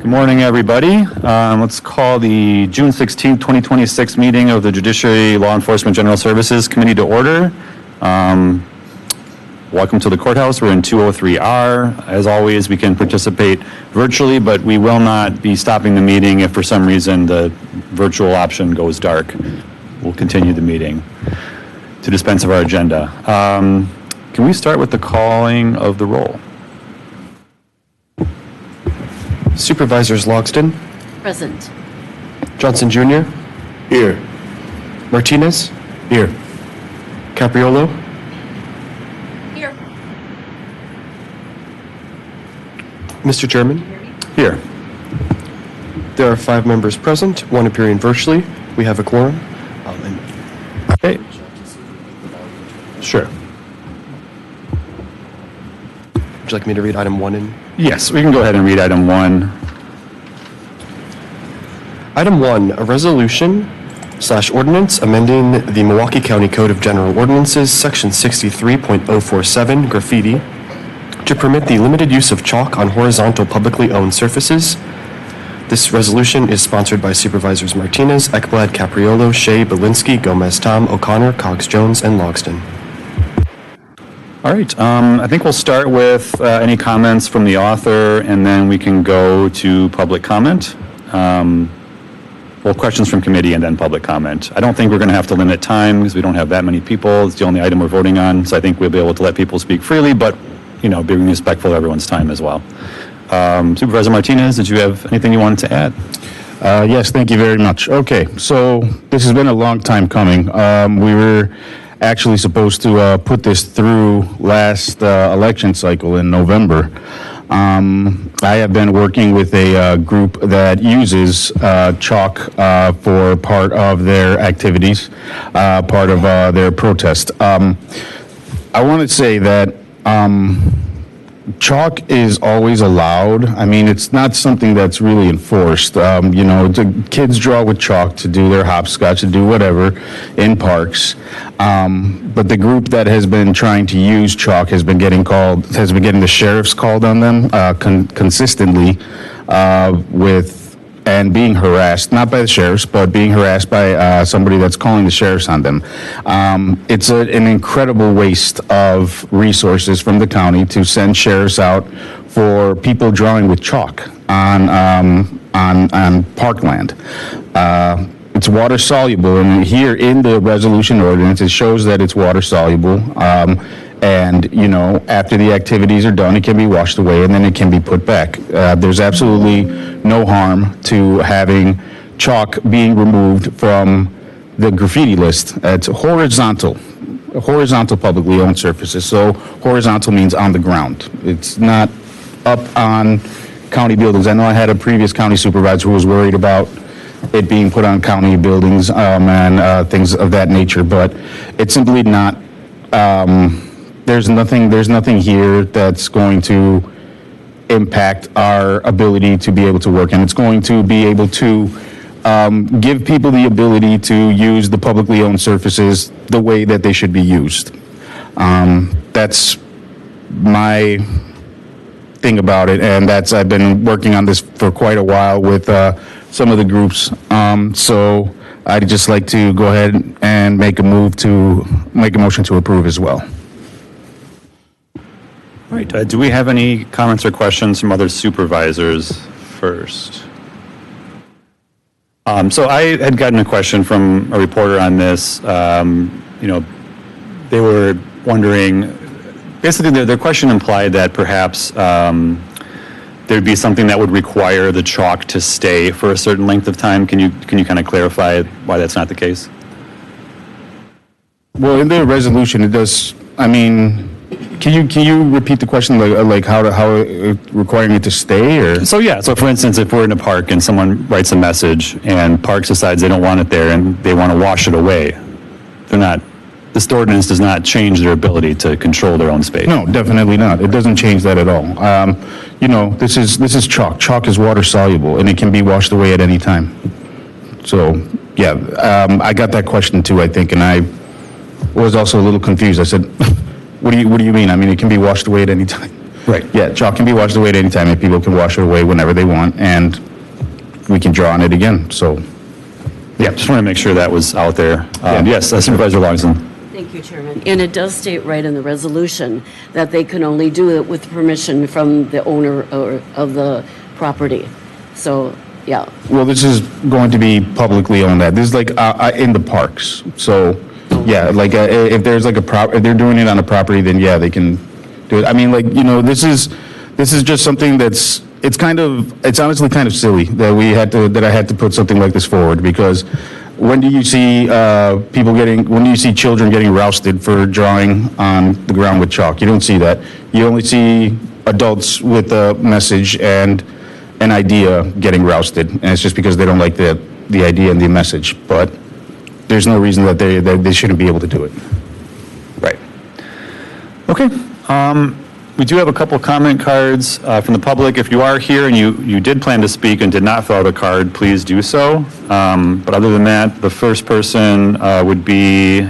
Good morning, everybody. Let's call the June 16th, 2026 meeting of the Judiciary Law Enforcement General Services Committee to order. Welcome to the courthouse. We're in 203R. As always, we can participate virtually, but we will not be stopping the meeting if for some reason the virtual option goes dark. We'll continue the meeting to dispense of our agenda. Can we start with the calling of the roll? Supervisors Logsdon. Present. Johnson Jr. Here. Martinez. Here. Capriolo. Here. Mr. Chairman. Here. There are 5 members present, 1 appearing virtually. We have a quorum. Okay. Sure. Would you like me to read item 1 in? Yes, we can go ahead and read item 1. Item 1, a resolution/ordinance amending the Milwaukee County Code of General Ordinances, Section 63.047, graffiti, to permit the limited use of chalk on horizontal publicly owned surfaces. This resolution is sponsored by Supervisors Martinez, Ekblad, Capriolo, Shea, Belinsky, Gomez, Tom, O'Connor, Cogs, Jones, and Logsdon. All right, I think we'll start with any comments from the author, and then we can go to public comment. Well, questions from committee and then public comment. I don't think we're going to have to limit time because we don't have that many people. It's the only item we're voting on, so I think we'll be able to let people speak freely, but, you know, being respectful of everyone's time as well. Supervisor Martinez, did you have anything you wanted to add? Yes, thank you very much. Okay, so this has been a long time coming. We were actually supposed to put this through last election cycle in November. I have been working with a group that uses chalk for part of their activities, part of their protest. I want to say that chalk is always allowed. I mean, it's not something that's really enforced. You know, the kids draw with chalk to do their hopscotch, to do whatever in parks. But the group that has been trying to use chalk has been getting the sheriffs called on them consistently and being harassed, not by the sheriffs, but being harassed by somebody that's calling the sheriffs on them. It's an incredible waste of resources from the county to send sheriffs out for people drawing with chalk on parkland. It's water soluble, and here in the resolution ordinance, it shows that it's water soluble. And, you know, after the activities are done, it can be washed away and then it can be put back. There's absolutely no harm to having chalk being removed from the graffiti list. It's horizontal publicly owned surfaces. So horizontal means on the ground. It's not up on county buildings. I know I had a previous county supervisor who was worried about it being put on county buildings and things of that nature, but it's simply not. There's nothing here that's going to impact our ability to be able to work, and it's going to be able to give people the ability to use the publicly owned surfaces the way that they should be used. That's my thing about it, and I've been working on this for quite a while with some of the groups. So I'd just like to go ahead and make a motion to approve as well. All right, do we have any comments or questions from other supervisors first? So I had gotten a question from a reporter on this. You know, they were wondering, basically their question implied that perhaps there'd be something that would require the chalk to stay for a certain length of time. Can you kind of clarify why that's not the case? Well, in the resolution, it does. I mean, can you repeat the question, like how requiring it to stay, or? So yeah. So for instance, if we're in a park and someone writes a message and Parks decides they don't want it there and they want to wash it away, this ordinance does not change their ability to control their own space. No, definitely not. It doesn't change that at all. You know, this is chalk. Chalk is water soluble, and it can be washed away at any time. So yeah, I got that question too, I think, and I was also a little confused. I said, what do you mean? I mean, it can be washed away at any time. Right. Yeah, chalk can be washed away at any time, and people can wash it away whenever they want, and we can draw on it again, so. Yeah, just want to make sure that was out there. Yeah. Yes, Supervisor Longson. Thank you, Chairman. And it does state right in the resolution that they can only do it with permission from the owner of the property. So, yeah. Well, this is going to be publicly owned. That this is like in the parks. So, yeah, like if there's like if they're doing it on a property, then yeah, they can do it. I mean, like this is just something it's honestly kind of silly that I had to put something like this forward, because when do you see children getting rousted for drawing on the ground with chalk? You don't see that. You only see adults with a message and an idea getting rousted, and it's just because they don't like the idea and the message. But there's no reason that they shouldn't be able to do it. Right. Okay. We do have a couple comment cards from the public. If you are here and you did plan to speak and did not fill out a card, please do so. But other than that, the first person would be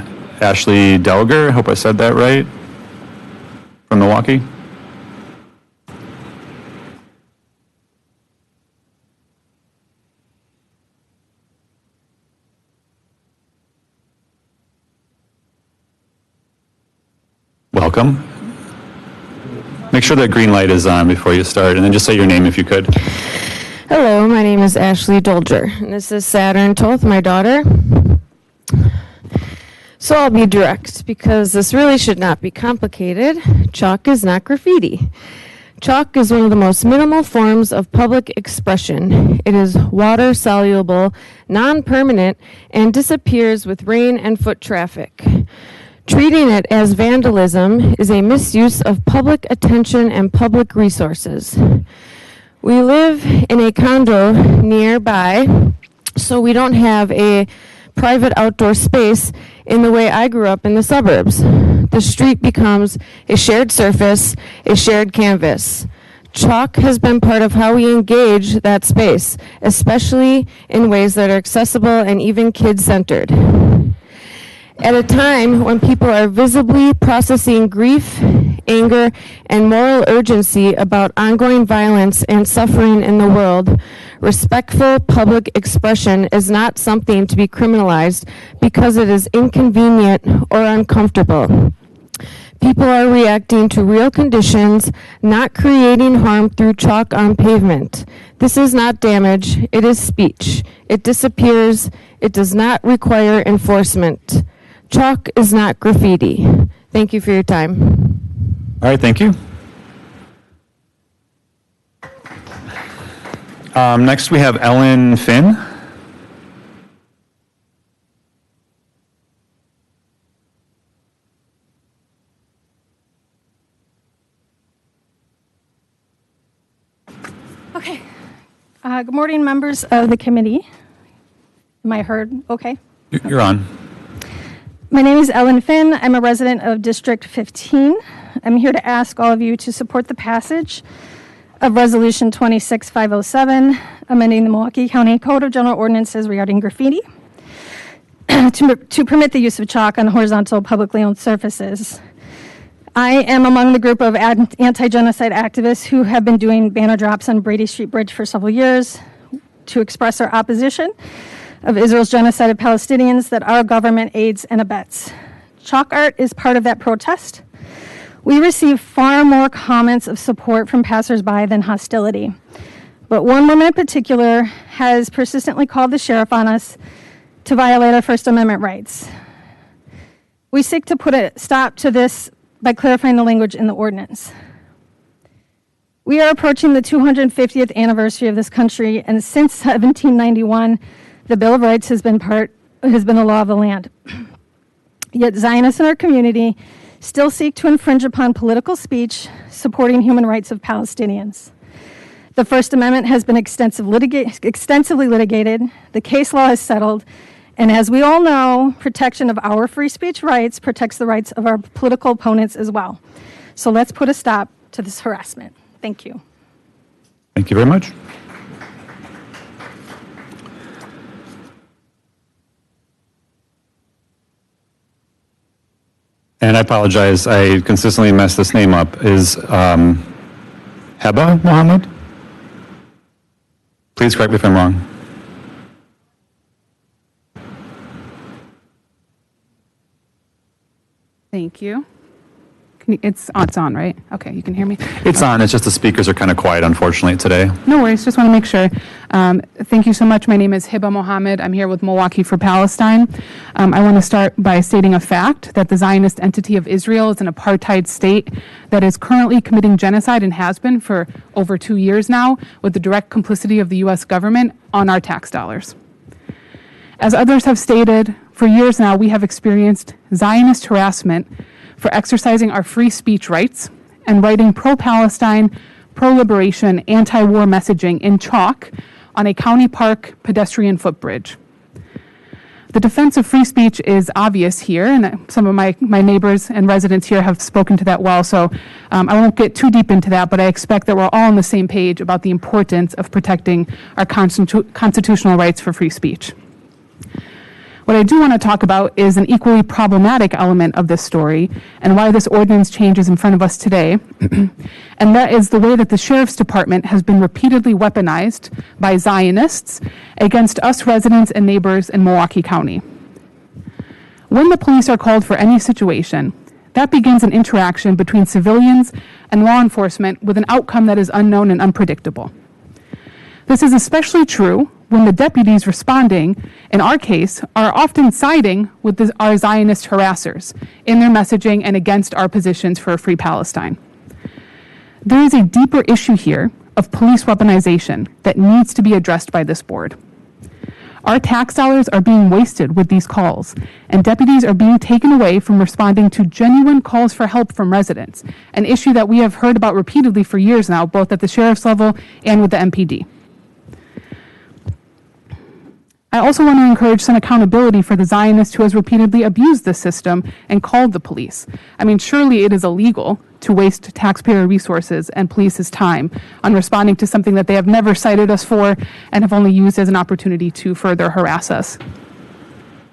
Ashley Delger. I hope I said that right. From Milwaukee. Welcome. Make sure that green light is on before you start, and then just say your name if you could. Hello, my name is Ashley Dolger, and this is Saturn Toth, my daughter. So I'll be direct, because this really should not be complicated. Chalk is not graffiti. Chalk is one of the most minimal forms of public expression. It is water-soluble, non-permanent, and disappears with rain and foot traffic. Treating it as vandalism is a misuse of public attention and public resources. We live in a condo nearby, so we don't have a private outdoor space in the way I grew up in the suburbs. The street becomes a shared surface, a shared canvas. Chalk has been part of how we engage that space, especially in ways that are accessible and even kid-centered. At a time when people are visibly processing grief, anger, and moral urgency about ongoing violence and suffering in the world, respectful public expression is not something to be criminalized because it is inconvenient or uncomfortable. People are reacting to real conditions, not creating harm through chalk on pavement. This is not damage, it is speech. It disappears, it does not require enforcement. Chalk is not graffiti. Thank you for your time. All right, thank you. Next, we have Ellen Finn. Okay. Good morning, members of the committee. Am I heard? Okay. You're on. My name is Ellen Finn. I'm a resident of District 15. I'm here to ask all of you to support the passage of Resolution 26507, amending the Milwaukee County Code of General Ordinances regarding graffiti to permit the use of chalk on horizontal publicly owned surfaces. I am among the group of anti-genocide activists who have been doing banner drops on Brady Street Bridge for several years to express our opposition of Israel's genocide of Palestinians that our government aids and abets. Chalk art is part of that protest. We receive far more comments of support from passersby than hostility. But one woman in particular has persistently called the sheriff on us to violate our First Amendment rights. We seek to put a stop to this by clarifying the language in the ordinance. We are approaching the 250th anniversary of this country, and since 1791, the Bill of Rights has been the law of the land. Yet Zionists in our community still seek to infringe upon political speech supporting human rights of Palestinians. The First Amendment has been extensively litigated, the case law is settled, and as we all know, protection of our free speech rights protects the rights of our political opponents as well. So let's put a stop to this harassment. Thank you. Thank you very much. And I apologize, I consistently mess this name up. Is Heba Mohammed? Please correct me if I'm wrong. Thank you. It's on, right? Okay, you can hear me? It's on, it's just the speakers are kind of quiet, unfortunately, today. No worries, just want to make sure. Thank you so much. My name is Heba Mohammed. I'm here with Milwaukee for Palestine. I want to start by stating a fact that the Zionist entity of Israel is an apartheid state that is currently committing genocide and has been for over 2 years now, with the direct complicity of the U.S. government on our tax dollars. As others have stated, for years now we have experienced Zionist harassment for exercising our free speech rights and writing pro-Palestine, pro-liberation, anti-war messaging in chalk on a county park pedestrian footbridge. The defense of free speech is obvious here, and some of my neighbors and residents here have spoken to that well, so I won't get too deep into that, but I expect that we're all on the same page about the importance of protecting our constitutional rights for free speech. What I do want to talk about is an equally problematic element of this story and why this ordinance change is in front of us today. And that is the way that the Sheriff's Department has been repeatedly weaponized by Zionists against us residents and neighbors in Milwaukee County. When the police are called for any situation, that begins an interaction between civilians and law enforcement with an outcome that is unknown and unpredictable. This is especially true when the deputies responding, in our case, are often siding with our Zionist harassers in their messaging and against our positions for a free Palestine. There is a deeper issue here of police weaponization that needs to be addressed by this board. Our tax dollars are being wasted with these calls, and deputies are being taken away from responding to genuine calls for help from residents, an issue that we have heard about repeatedly for years now, both at the sheriff's level and with the MPD. I also want to encourage some accountability for the Zionist who has repeatedly abused this system and called the police. I mean, surely it is illegal to waste taxpayer resources and police's time on responding to something that they have never cited us for and have only used as an opportunity to further harass us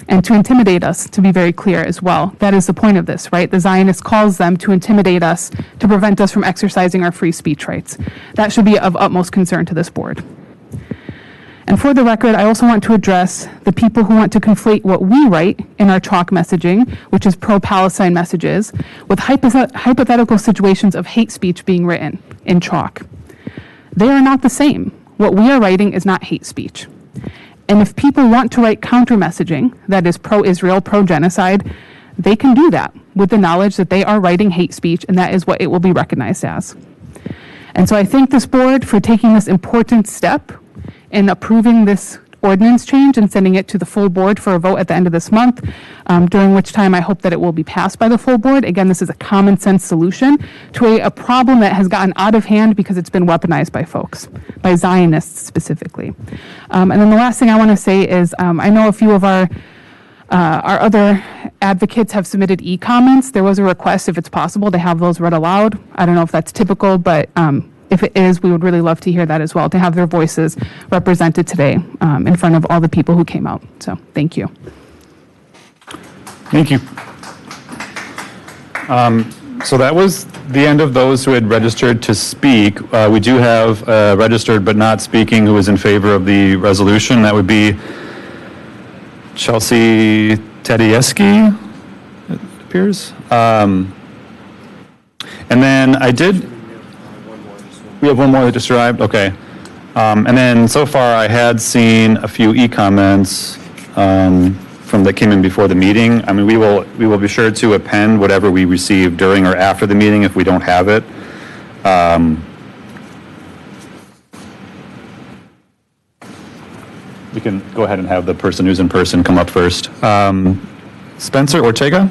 and to intimidate us, to be very clear as well. That is the point of this, right? The Zionist calls them to intimidate us, to prevent us from exercising our free speech rights. That should be of utmost concern to this board. And for the record, I also want to address the people who want to conflate what we write in our chalk messaging, which is pro-Palestine messages, with hypothetical situations of hate speech being written in chalk. They are not the same. What we are writing is not hate speech. And if people want to write counter messaging that is pro-Israel, pro-genocide, they can do that with the knowledge that they are writing hate speech, and that is what it will be recognized as. And so I thank this board for taking this important step in approving this ordinance change and sending it to the full board for a vote at the end of this month, during which time I hope that it will be passed by the full board. Again, this is a common sense solution to a problem that has gotten out of hand because it's been weaponized by folks, by Zionists specifically. And then the last thing I want to say is I know a few of our other advocates have submitted e-comments. There was a request, if it's possible, to have those read aloud. I don't know if that's typical, but if it is, we would really love to hear that as well, to have their voices represented today in front of all the people who came out. So thank you. Thank you. So that was the end of those who had registered to speak. We do have registered but not speaking who is in favor of the resolution. That would be Chelsea Tedeschi, it appears. And then I did... We have one more that just arrived? Okay. And then so far I had seen a few e-comments from that came in before the meeting. I mean, we will be sure to append whatever we receive during or after the meeting if we don't have it. We can go ahead and have the person who's in person come up first. Spencer Ortega?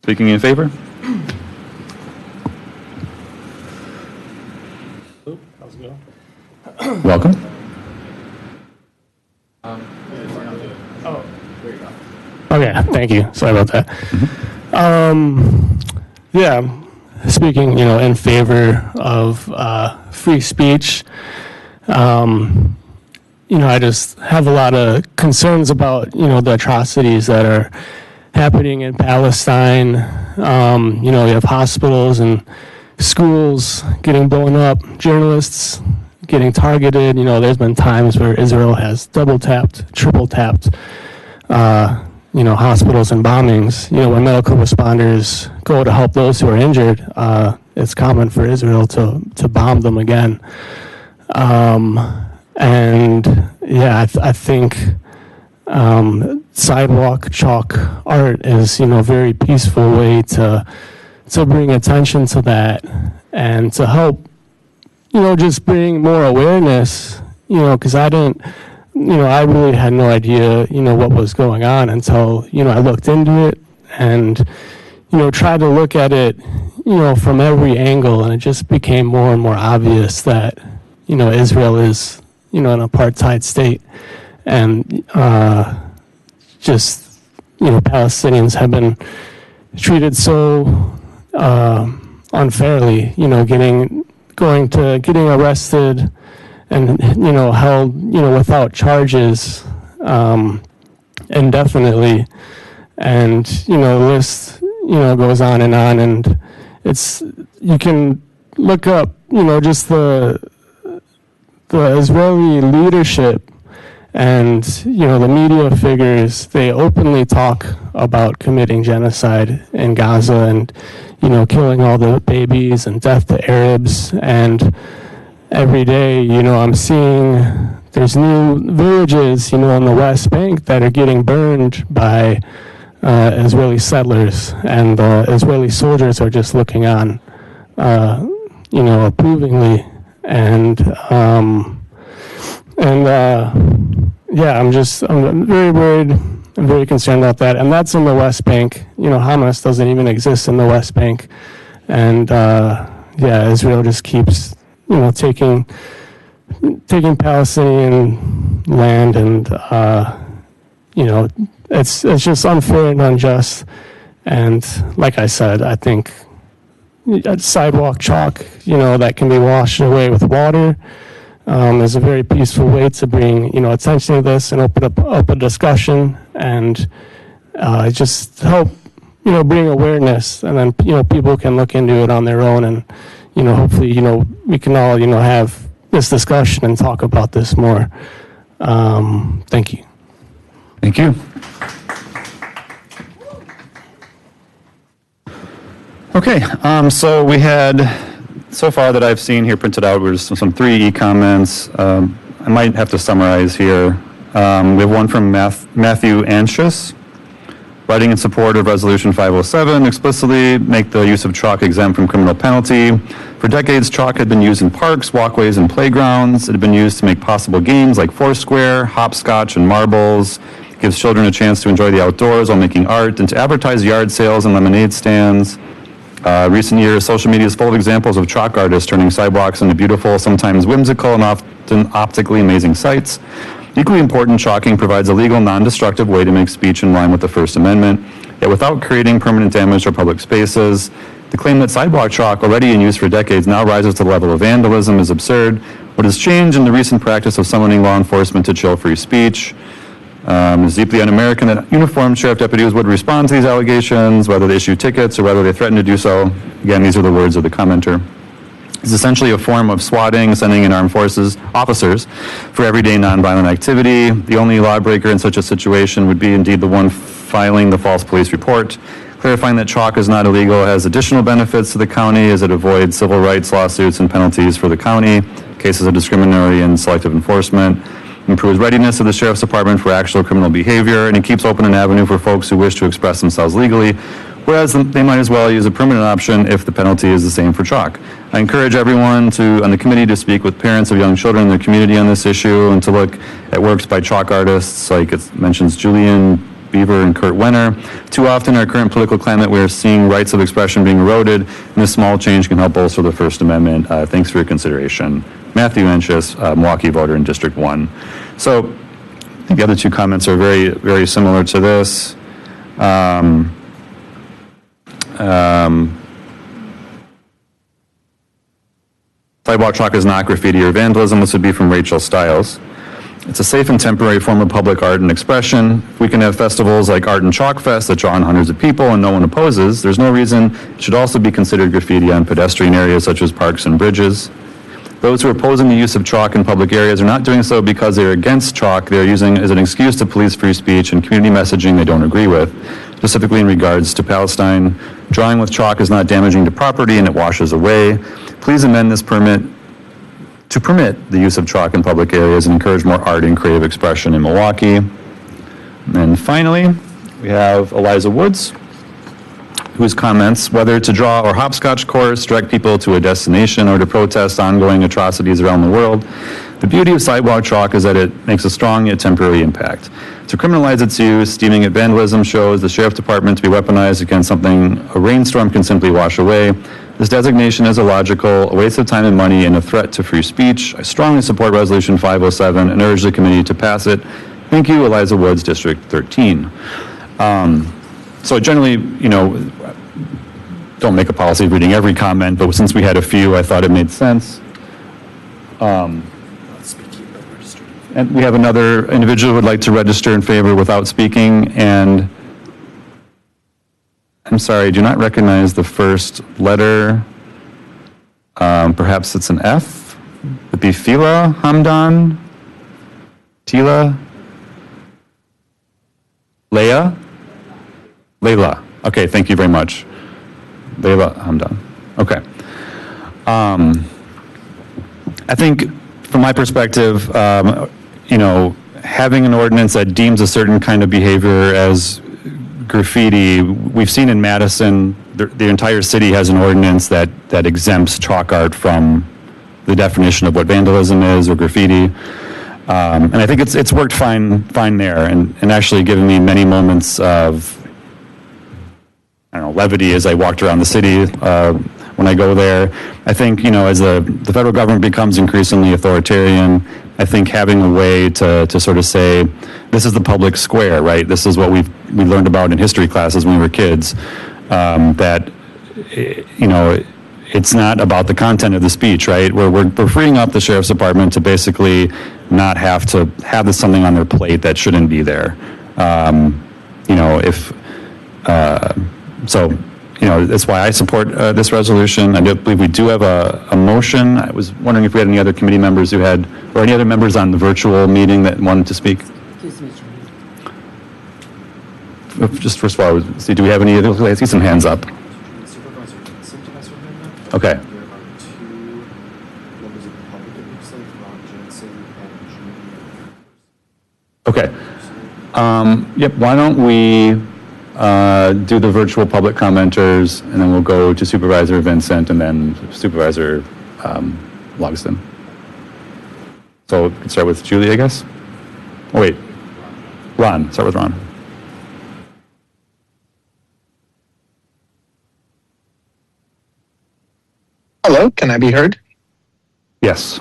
Speaking in favor? Welcome. Okay, thank you. Sorry about that. Yeah, speaking, in favor of free speech. I just have a lot of concerns about, the atrocities that are happening in Palestine. You have hospitals and schools getting blown up, journalists getting targeted. There's been times where Israel has double tapped, triple tapped, hospitals and bombings. When medical responders go to help those who are injured, it's common for Israel to bomb them again. I think sidewalk chalk art is, a very peaceful way to bring attention to that and to help, just bring more awareness, because I really had no idea, what was going on until, I looked into it and, tried to look at it, from every angle, and it just became more and more obvious that, Israel is, an apartheid state. And Palestinians have been treated so unfairly, getting arrested and, held, without charges indefinitely. And, the list, goes on, and you can look up, just the Israeli leadership and, the media figures. They openly talk about committing genocide in Gaza and, killing all the babies and death to Arabs. And every day, I'm seeing there's new villages, on the West Bank that are getting burned by Israeli settlers, and Israeli soldiers are just looking on, approvingly. I'm very worried. I'm very concerned about that. And that's in the West Bank. Hamas doesn't even exist in the West Bank. And, Israel just keeps, taking Palestinian land, and, it's just unfair and unjust. And like I said, I think sidewalk chalk, that can be washed away with water, is a very peaceful way to bring, attention to this and open up a discussion, and just help, bring awareness, and then, people can look into it on their own, and, hopefully, we can all, have this discussion and talk about this more. Thank you. Thank you. Okay, so we had, so far that I've seen here printed out, were some 3 comments. I might have to summarize here. We have one from Matthew Anxious, writing in support of Resolution 507, explicitly make the use of chalk exempt from criminal penalty. For decades, chalk had been used in parks, walkways, and playgrounds. It had been used to make possible games like Foursquare, hopscotch, and marbles. It gives children a chance to enjoy the outdoors while making art, and to advertise yard sales and lemonade stands. Recent years, social media is full of examples of chalk artists turning sidewalks into beautiful, sometimes whimsical, and often optically amazing sights. Equally important, chalking provides a legal, non-destructive way to make speech in line with the First Amendment, yet without creating permanent damage to public spaces. The claim that sidewalk chalk, already in use for decades, now rises to the level of vandalism is absurd. What has changed in the recent practice of summoning law enforcement to chill free speech is deeply un-American that uniformed sheriff deputies would respond to these allegations, whether they issue tickets or whether they threaten to do so. Again, these are the words of the commenter. It's essentially a form of swatting, sending in armed forces officers for everyday nonviolent activity. The only lawbreaker in such a situation would be indeed the one filing the false police report. Clarifying that chalk is not illegal has additional benefits to the county as it avoids civil rights lawsuits and penalties for the county, cases of discriminatory and selective enforcement, improves readiness of the sheriff's department for actual criminal behavior, and it keeps open an avenue for folks who wish to express themselves legally, whereas they might as well use a permanent option if the penalty is the same for chalk. I encourage everyone on the committee to speak with parents of young children in their community on this issue, and to look at works by chalk artists like it mentions Julian Beaver and Kurt Wenner. Too often in our current political climate, we are seeing rights of expression being eroded, and this small change can help bolster the First Amendment. Thanks for your consideration. Matthew Anxious, Milwaukee voter in District 1. So I think the other 2 comments are very, very similar to this. Sidewalk chalk is not graffiti or vandalism. This would be from Rachel Stiles. It's a safe and temporary form of public art and expression. If we can have festivals like Art and Chalk Fest that draw in hundreds of people and no one opposes, there's no reason it should also be considered graffiti on pedestrian areas such as parks and bridges. Those who are opposing the use of chalk in public areas are not doing so because they're against chalk. They're using it as an excuse to police free speech and community messaging they don't agree with, specifically in regards to Palestine. Drawing with chalk is not damaging to property and it washes away. Please amend this permit to permit the use of chalk in public areas and encourage more art and creative expression in Milwaukee. And finally, we have Eliza Woods, whose comments, whether to draw or hopscotch course, direct people to a destination, or to protest ongoing atrocities around the world. The beauty of sidewalk chalk is that it makes a strong yet temporary impact. To criminalize its use, deeming it vandalism, shows the sheriff's department to be weaponized against something a rainstorm can simply wash away. This designation is illogical, a waste of time and money, and a threat to free speech. I strongly support Resolution 507 and urge the committee to pass it. Thank you, Eliza Woods, District 13. So generally, don't make a policy of reading every comment, but since we had a few, I thought it made sense. And we have another individual who would like to register in favor without speaking, and I'm sorry, I do not recognize the first letter. Perhaps it's an F? Would be Fila Hamdan? Tila? Leah? Layla. Okay, thank you very much. Layla Hamdan. Okay. I think from my perspective, having an ordinance that deems a certain kind of behavior as graffiti, we've seen in Madison, the entire city has an ordinance that exempts chalk art from the definition of what vandalism is or graffiti. And I think it's worked fine there, and actually given me many moments of, levity as I walked around the city when I go there. I think, as the federal government becomes increasingly authoritarian, I think having a way to sort of say, this is the public square, right? This is what we learned about in history classes when we were kids, that, it's not about the content of the speech, right? We're freeing up the sheriff's department to basically not have to have something on their plate that shouldn't be there. That's why I support this resolution. I do believe we do have a motion. I was wondering if we had any other committee members or any other members on the virtual meeting that wanted to speak. Excuse me, Just first of all, do we have any other? I see some hands up. Supervisor Vincent has her hand up. Okay. There are two members of the public, it looks like, Ron Jensen and Judy. Okay. Yep, why don't we do the virtual public commenters, and then we'll go to Supervisor Vincent and then Supervisor Logston. So we can start with Julie, I guess? Oh, wait. Ron. Start with Ron. Hello, can I be heard? Yes.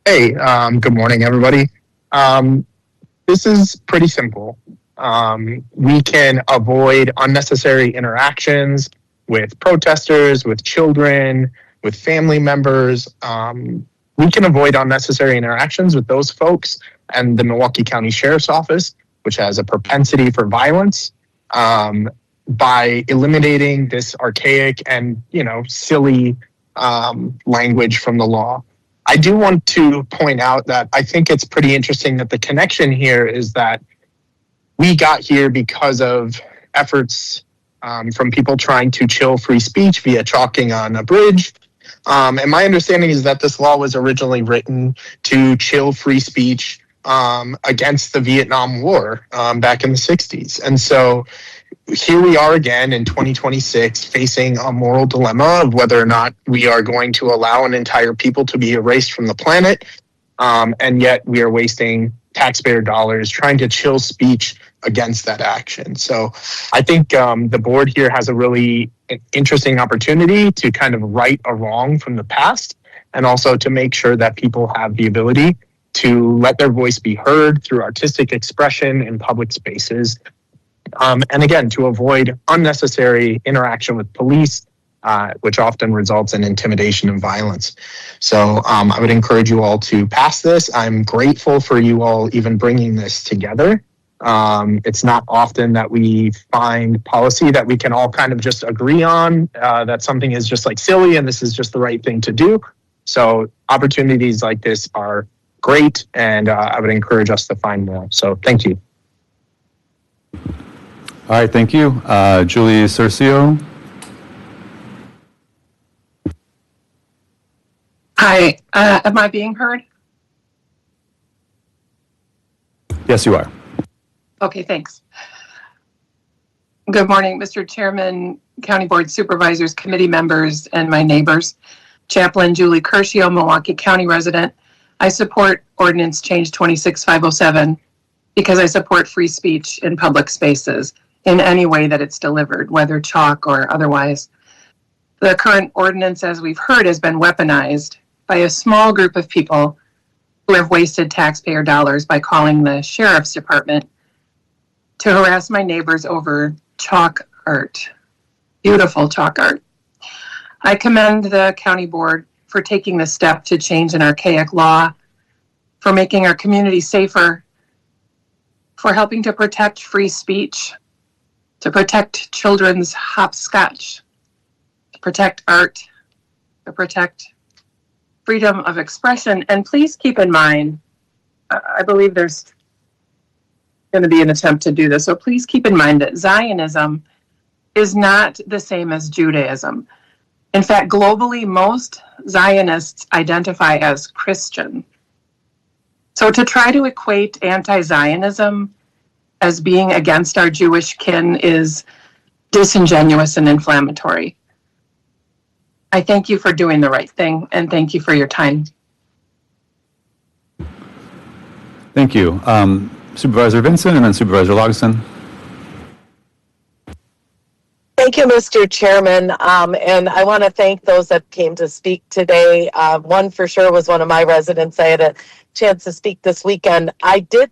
Hey, good morning, everybody. This is pretty simple. We can avoid unnecessary interactions with protesters, with children, with family members. We can avoid unnecessary interactions with those folks and the Milwaukee County Sheriff's Office, which has a propensity for violence, by eliminating this archaic and, silly language from the law. I do want to point out that I think it's pretty interesting that the connection here is that we got here because of efforts from people trying to chill free speech via chalking on a bridge. And my understanding is that this law was originally written to chill free speech against the Vietnam War back in the 60s. And so here we are again in 2026 facing a moral dilemma of whether or not we are going to allow an entire people to be erased from the planet. And yet we are wasting taxpayer dollars trying to chill speech against that action. So I think the board here has a really interesting opportunity to kind of right a wrong from the past, and also to make sure that people have the ability to let their voice be heard through artistic expression in public spaces. And again, to avoid unnecessary interaction with police which often results in intimidation and violence. So I would encourage you all to pass this. I'm grateful for you all even bringing this together. It's not often that we find policy that we can all kind of just agree on, that something is just like silly and this is just the right thing to do. So opportunities like this are great, and I would encourage us to find more. So thank you. All right, thank you. Julie Cercio. Hi, am I being heard? Yes, you are. Okay, thanks. Good morning, Mr. Chairman, County Board Supervisors, committee members, and my neighbors. Chaplain Julie Curcio, Milwaukee County resident. I support Ordinance Change 26507 because I support free speech in public spaces in any way that it's delivered, whether chalk or otherwise. The current ordinance, as we've heard, has been weaponized by a small group of people who have wasted taxpayer dollars by calling the sheriff's department to harass my neighbors over chalk art, beautiful chalk art. I commend the county board for taking the step to change an archaic law, for making our community safer, for helping to protect free speech, to protect children's hopscotch, to protect art, to protect freedom of expression. And please keep in mind, I believe there's going to be an attempt to do this. So please keep in mind that Zionism is not the same as Judaism. In fact, globally, most Zionists identify as Christian. So to try to equate anti-Zionism as being against our Jewish kin is disingenuous and inflammatory. I thank you for doing the right thing, and thank you for your time. Thank you. Supervisor Vincent and then Supervisor Logson. Thank you, Mr. Chairman. And I want to thank those that came to speak today. One for sure was one of my residents. I had a chance to speak this weekend. I did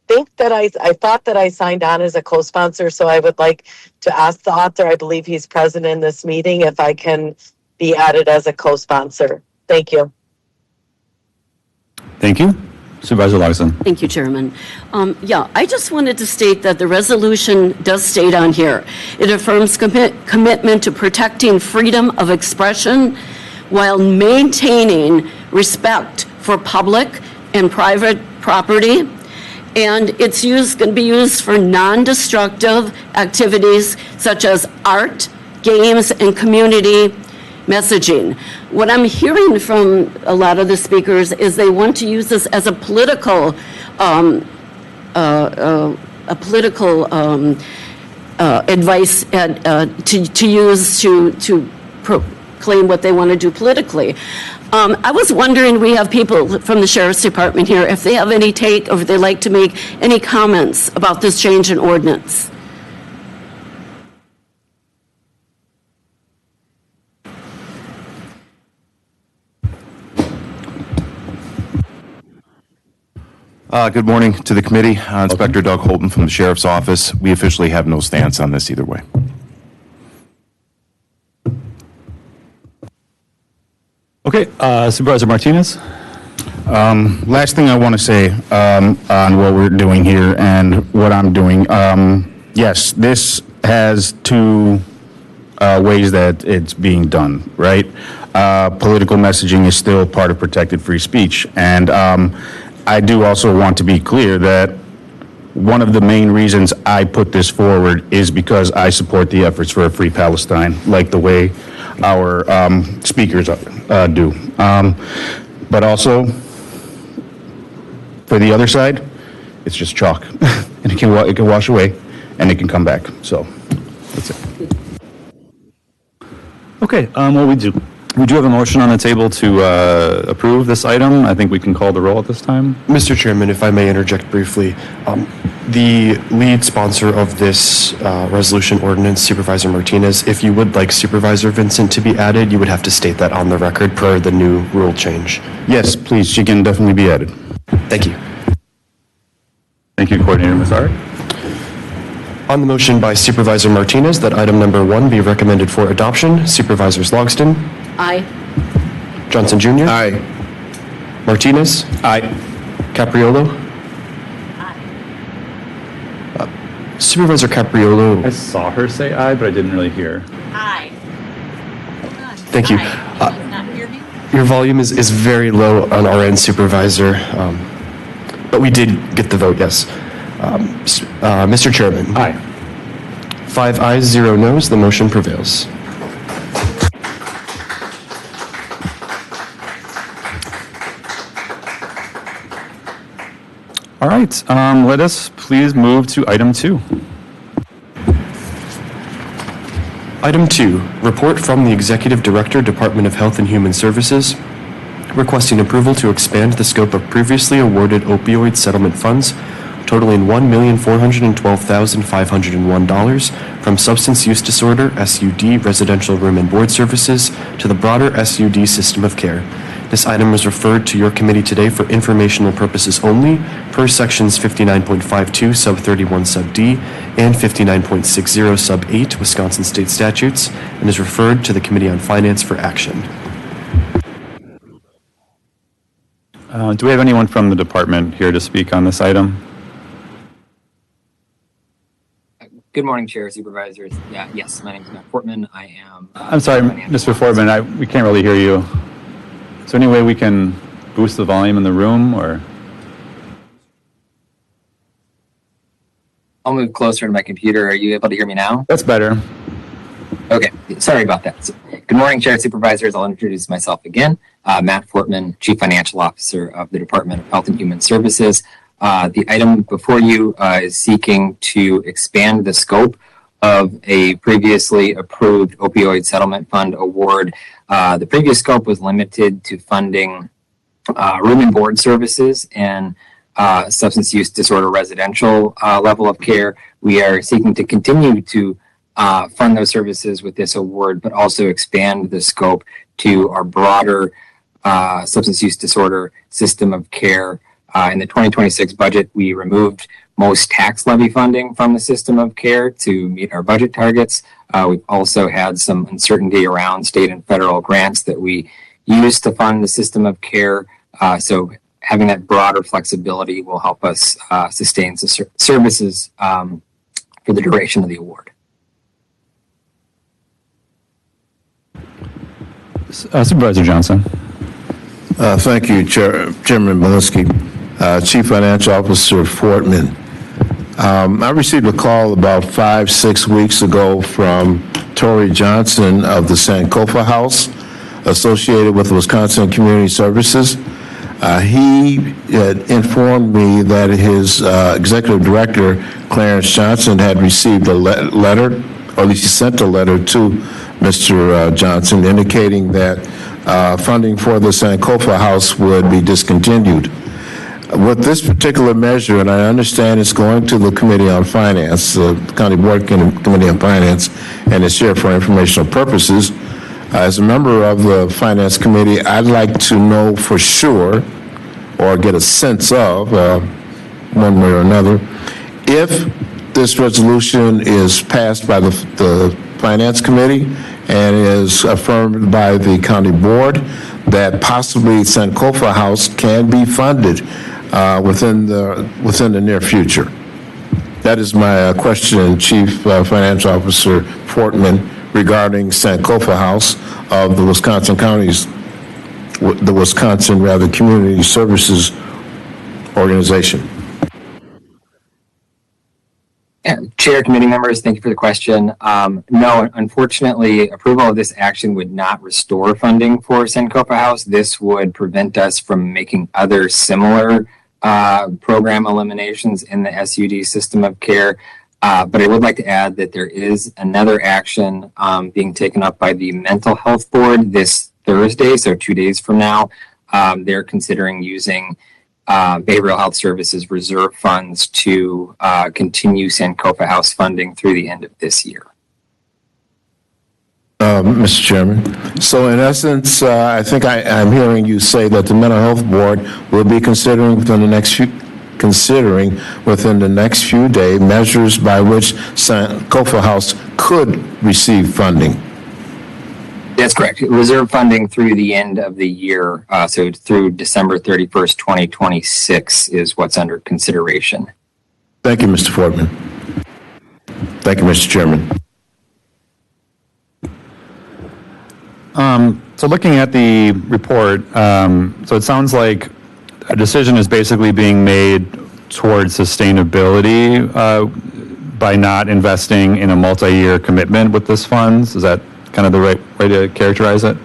think that I thought that I signed on as a co-sponsor, so I would like to ask the author, I believe he's present in this meeting, if I can be added as a co-sponsor. Thank you. Thank you. Supervisor Larson. Thank you, Chairman. I just wanted to state that the resolution does state on here, it affirms commitment to protecting freedom of expression while maintaining respect for public and private property. And it's going to be used for non-destructive activities such as art, games, and community messaging. What I'm hearing from a lot of the speakers is they want to use this as a political advice to use to proclaim what they want to do politically. I was wondering, we have people from the Sheriff's Department here, if they have any take or if they'd like to make any comments about this change in ordinance. Good morning to the committee. Inspector Doug Holton from the Sheriff's Office. We officially have no stance on this either way. Okay, Supervisor Martinez. Last thing I want to say on what we're doing here and what I'm doing. Yes, this has two ways that it's being done, right? Political messaging is still part of protected free speech. And I do also want to be clear that one of the main reasons I put this forward is because I support the efforts for a free Palestine, like the way our speakers do. But also, for the other side, it's just chalk, and it can wash away, and it can come back. So that's it. Okay, well, we do have a motion on the table to approve this item. I think we can call the roll at this time. Mr. Chairman, if I may interject briefly, the lead sponsor of this resolution ordinance, Supervisor Martinez, if you would like Supervisor Vincent to be added, you would have to state that on the record per the new rule change. Yes, please, she can definitely be added. Thank you. Thank you, Coordinator Mazzari. On the motion by Supervisor Martinez that item number 1 be recommended for adoption, Supervisors Logston, Aye. Johnson Jr., Aye. Martinez, Aye. Capriolo. Supervisor I Capriolo, saw her say aye, but I didn't really hear. thank you. Your volume is very low on our end, Supervisor, but we did get the vote, yes. Mr. Chairman. Aye. 5 ayes, 0 noes, the motion prevails. All right, let us please move to item 2. Item 2, report from the Executive Director, Department of Health and Human Services, requesting approval to expand the scope of previously awarded opioid settlement funds totaling $1,412,501 from substance use disorder SUD residential room and board services to the broader SUD system of care. This item was referred to your committee today for informational purposes only per sections 59.52 sub 31 sub D and 59.60 sub 8 Wisconsin state statutes and is referred to the Committee on Finance for action. Do we have anyone from the department here to speak on this item? Good morning, Chair, Supervisors. Yes, my name is Matt Portman. I am. I'm sorry, Mr. Foreman, we can't really hear you. Is there any way we can boost the volume in the room, or? I'll move closer to my computer. Are you able to hear me now? That's better. Okay, sorry about that. Good morning, Chair, Supervisors. I'll introduce myself again. Matt Fortman, Chief Financial Officer of the Department of Health and Human Services. The item before you is seeking to expand the scope of a previously approved opioid settlement fund award. The previous scope was limited to funding room and board services and substance use disorder residential level of care. We are seeking to continue to fund those services with this award, but also expand the scope to our broader substance use disorder system of care. In the 2026 budget, we removed most tax levy funding from the system of care to meet our budget targets. We've also had some uncertainty around state and federal grants that we use to fund the system of care. So having that broader flexibility will help us sustain the services for the duration of the award. Supervisor Johnson. Thank you, Chairman Malinsky. Chief Financial Officer Fortman. I received a call about 5-6 weeks ago from Tori Johnson of the Sankofa House, associated with Wisconsin Community Services. He had informed me that his executive director, Clarence Johnson, had received a letter, or at least he sent a letter to Mr. Johnson indicating that funding for the Sankofa House would be discontinued. With this particular measure, and I understand it's going to the Committee on Finance, the County Board Committee on Finance, and it's here for informational purposes. As a member of the Finance Committee, I'd like to know for sure, or get a sense of, one way or another, if this resolution is passed by the Finance Committee and is affirmed by the County Board, that possibly Sankofa House can be funded within the near future. That is my question, Chief Financial Officer Fortman, regarding Sankofa House of the Wisconsin Community Services Organization. Yeah, Chair, committee members, thank you for the question. No, unfortunately, approval of this action would not restore funding for Sankofa House. This would prevent us from making other similar program eliminations in the SUD system of care. But I would like to add that there is another action being taken up by the Mental Health Board this Thursday, so 2 days from now. They're considering using Behavioral Health Services reserve funds to continue Sankofa House funding through the end of this year. Mr. Chairman, so in essence, I think I'm hearing you say that the Mental Health Board will be considering within the next considering within the next few days measures by which Sankofa House could receive funding? That's correct. Reserve funding through the end of the year, so through December 31st, 2026 is what's under consideration. Thank you, Mr. Fortman. Thank you, Mr. Chairman. So looking at the report, so it sounds like a decision is basically being made towards sustainability by not investing in a multi-year commitment with this funds. Is that kind of the right way to characterize it?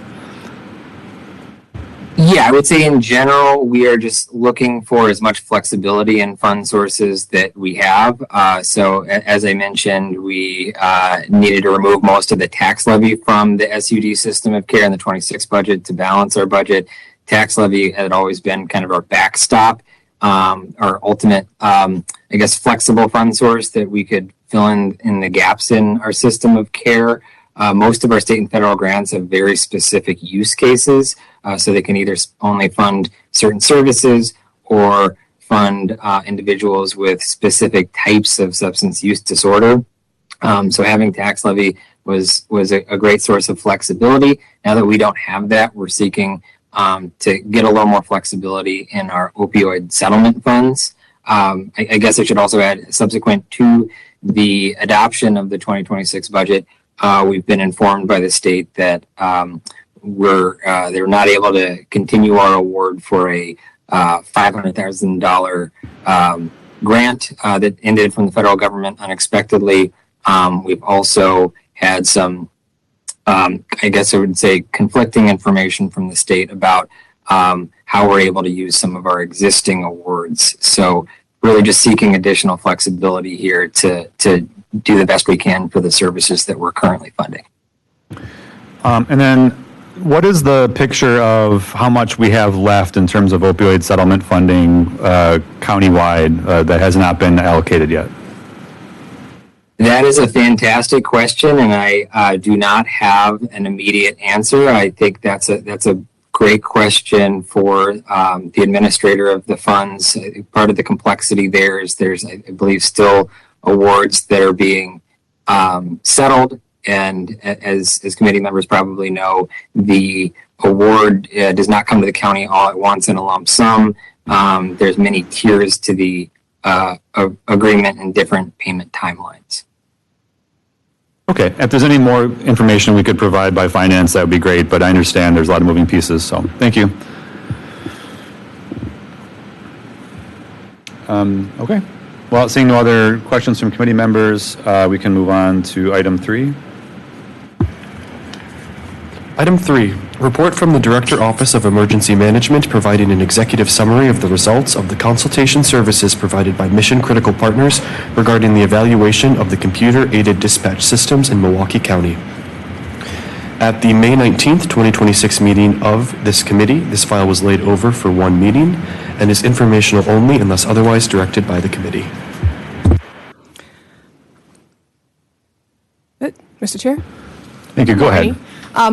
Yeah, I would say in general, we are just looking for as much flexibility in fund sources that we have. So as I mentioned, we needed to remove most of the tax levy from the SUD system of care in the 26 budget to balance our budget. Tax levy had always been kind of our backstop, our ultimate, flexible fund source that we could fill in the gaps in our system of care. Most of our state and federal grants have very specific use cases, so they can either only fund certain services or fund individuals with specific types of substance use disorder. So having tax levy was a great source of flexibility. Now that we don't have that, we're seeking to get a little more flexibility in our opioid settlement funds. I guess I should also add, subsequent to the adoption of the 2026 budget, we've been informed by the state that they're not able to continue our award for a $500,000 grant that ended from the federal government unexpectedly. We've also had some, I guess I would say, conflicting information from the state about how we're able to use some of our existing awards. So really just seeking additional flexibility here to do the best we can for the services that we're currently funding. And then what is the picture of how much we have left in terms of opioid settlement funding countywide that has not been allocated yet? That is a fantastic question, and I do not have an immediate answer. I think that's a great question for the administrator of the funds. Part of the complexity there is there's, I believe, still awards that are being settled, and as committee members probably know, the award does not come to the county all at once in a lump sum. There's many tiers to the agreement and different payment timelines. Okay, if there's any more information we could provide by finance, that would be great, but I understand there's a lot of moving pieces, so thank you. Okay, well, seeing no other questions from committee members, we can move on to item 3. Item 3, report from the Director Office of Emergency Management providing an executive summary of the results of the consultation services provided by Mission Critical Partners regarding the evaluation of the computer-aided dispatch systems in Milwaukee County. At the May 19th, 2026 meeting of this committee, this file was laid over for one meeting and is informational only unless otherwise directed by the committee. Mr. Chair? Thank you. Go ahead.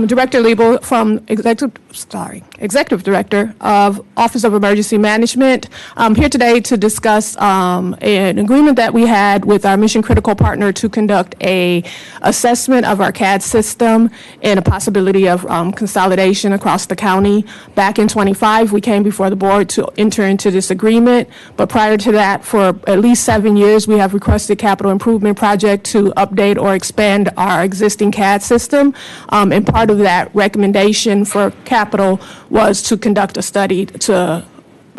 Director Liebel from Executive Director of Office of Emergency Management. I'm here today to discuss an agreement that we had with our mission critical partner to conduct a assessment of our CAD system and a possibility of consolidation across the county. Back in 25, we came before the board to enter into this agreement, but prior to that, for at least 7 years, we have requested capital improvement project to update or expand our existing CAD system. And part of that recommendation for capital was to conduct a study to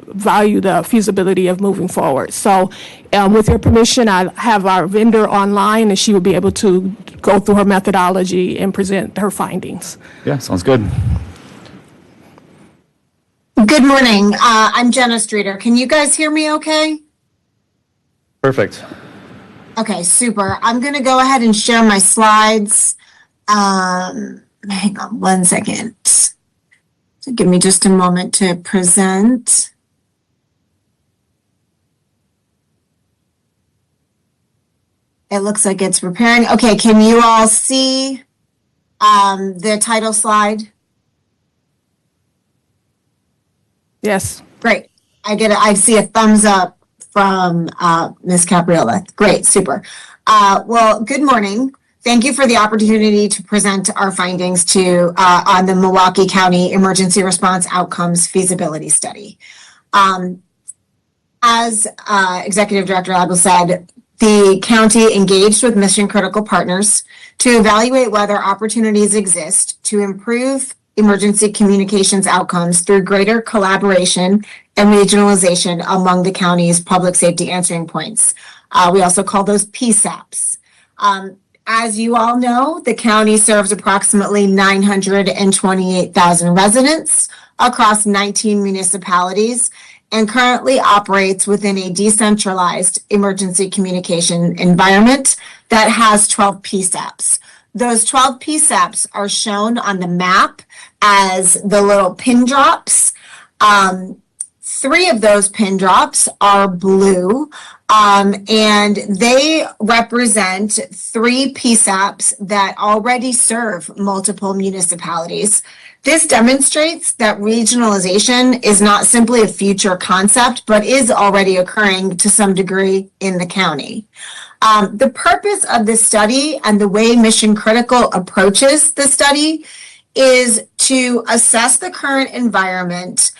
value the feasibility of moving forward. So with your permission, I have our vendor online and she will be able to go through her methodology and present her findings. Yeah, sounds good. Good morning. I'm Jenna Streeter. Can you guys hear me okay? Perfect. Okay, super. I'm going to go ahead and share my slides. Hang on one second. So give me just a moment to present. It looks like it's preparing. Okay, can you all see the title slide? Yes. Great. I see a thumbs up from Ms. Capriola. Great, super. Well, good morning. Thank you for the opportunity to present our findings on the Milwaukee County Emergency Response Outcomes Feasibility Study. As Executive Director Adel said, the county engaged with mission critical partners to evaluate whether opportunities exist to improve emergency communications outcomes through greater collaboration and regionalization among the county's public safety answering points. We also call those PSAPs. As you all know, the county serves approximately 928,000 residents across 19 municipalities and currently operates within a decentralized emergency communication environment that has 12 PSAPs. Those 12 PSAPs are shown on the map as the little pin drops. 3 of those pin drops are blue, and they represent 3 PSAPs that already serve multiple municipalities. This demonstrates that regionalization is not simply a future concept, but is already occurring to some degree in the county. The purpose of this study and the way Mission Critical approaches the study is to assess the current environment,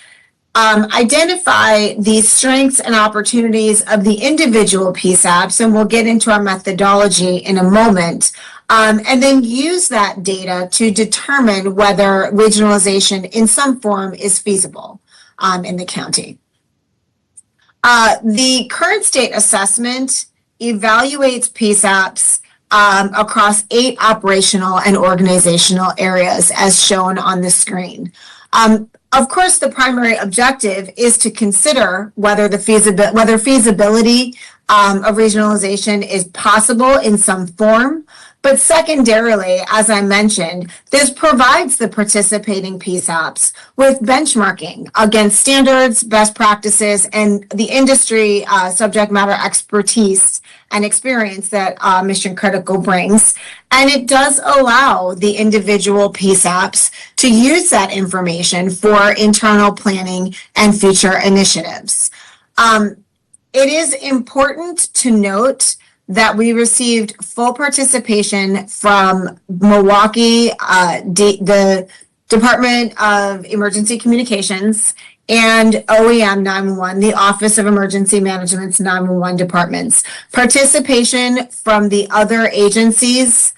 identify the strengths and opportunities of the individual PSAPs, and we'll get into our methodology in a moment, and then use that data to determine whether regionalization in some form is feasible in the county. The current state assessment evaluates PSAPs across 8 operational and organizational areas as shown on the screen. Of course, the primary objective is to consider whether feasibility of regionalization is possible in some form. But secondarily, as I mentioned, this provides the participating PSAPs with benchmarking against standards, best practices, and the industry subject matter expertise and experience that Mission Critical brings. And it does allow the individual PSAPs to use that information for internal planning and future initiatives. It is important to note that we received full participation from Milwaukee, the Department of Emergency Communications, and OEM 911, the Office of Emergency Management's 911 departments. Participation from the other agencies,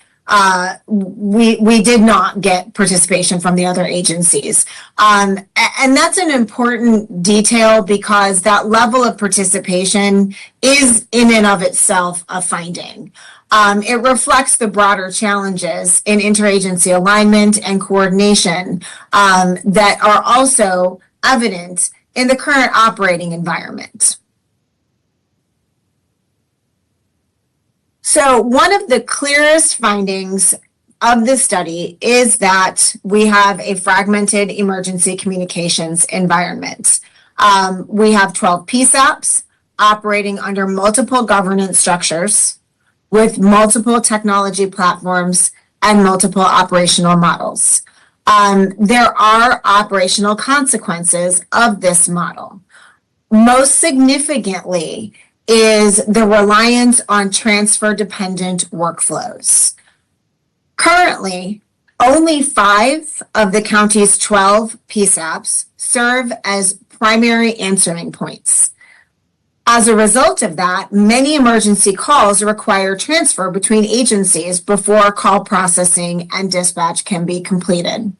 we did not get participation from the other agencies. And that's an important detail because that level of participation is in and of itself a finding. It reflects the broader challenges in interagency alignment and coordination that are also evident in the current operating environment. So one of the clearest findings of this study is that we have a fragmented emergency communications environment. We have 12 PSAPs operating under multiple governance structures with multiple technology platforms and multiple operational models. There are operational consequences of this model. Most significantly is the reliance on transfer-dependent workflows. Currently, only 5 of the county's 12 PSAPs serve as primary answering points. As a result of that, many emergency calls require transfer between agencies before call processing and dispatch can be completed.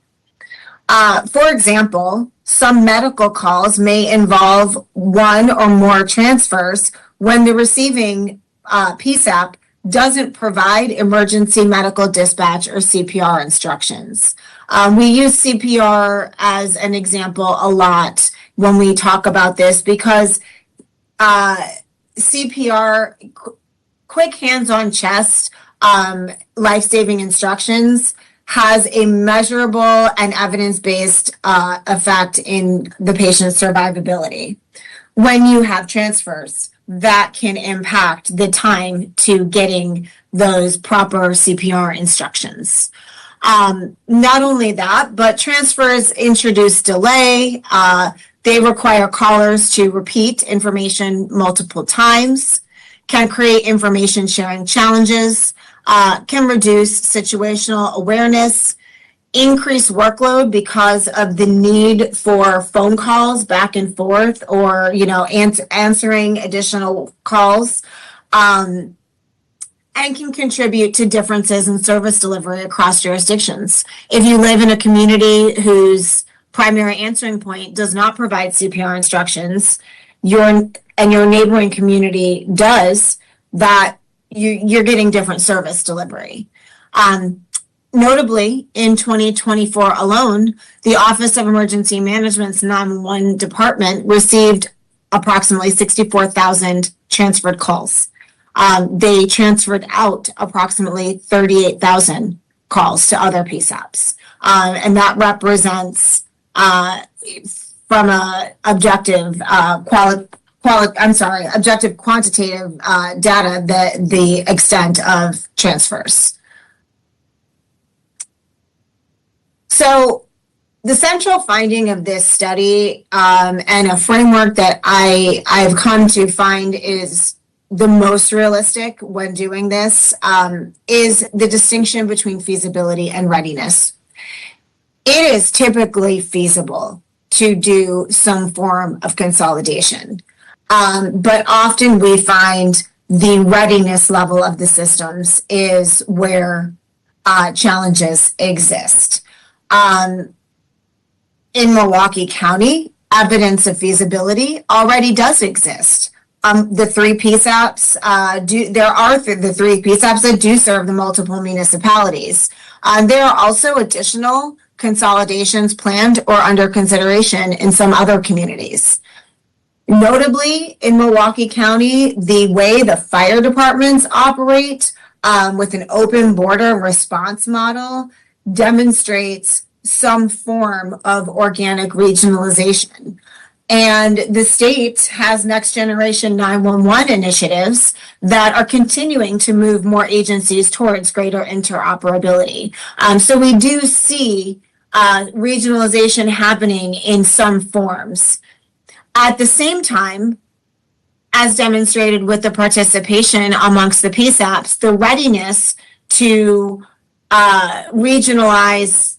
For example, some medical calls may involve 1 or more transfers when the receiving PSAP doesn't provide emergency medical dispatch or CPR instructions. We use CPR as an example a lot when we talk about this because CPR, quick hands on chest, life-saving instructions, has a measurable and evidence-based effect in the patient's survivability. When you have transfers, that can impact the time to getting those proper CPR instructions. Not only that, but transfers introduce delay, They require callers to repeat information multiple times, can create information sharing challenges, can reduce situational awareness, increase workload because of the need for phone calls back and forth, or answering additional calls, and can contribute to differences in service delivery across jurisdictions. If you live in a community whose primary answering point does not provide CPR instructions, your neighboring community does, that you're getting different service delivery. Notably, in 2024 alone, the Office of Emergency Management's 911 department received approximately 64,000 transferred calls. They transferred out approximately 38,000 calls to other PSAPs. And that represents, from a objective objective quantitative data, the extent of transfers. So the central finding of this study, and a framework that I've come to find is the most realistic when doing this, is the distinction between feasibility and readiness. It is typically feasible to do some form of consolidation, but often we find the readiness level of the systems is where challenges exist. In Milwaukee County, evidence of feasibility already does exist. The three PSAPs the three PSAPs that do serve the multiple municipalities. There are also additional consolidations planned or under consideration in some other communities. Notably, in Milwaukee County, the way the fire departments operate with an open border response model demonstrates some form of organic regionalization. And the state has next generation 911 initiatives that are continuing to move more agencies towards greater interoperability. So we do see regionalization happening in some forms. At the same time, as demonstrated with the participation amongst the PSAPs, the readiness to regionalize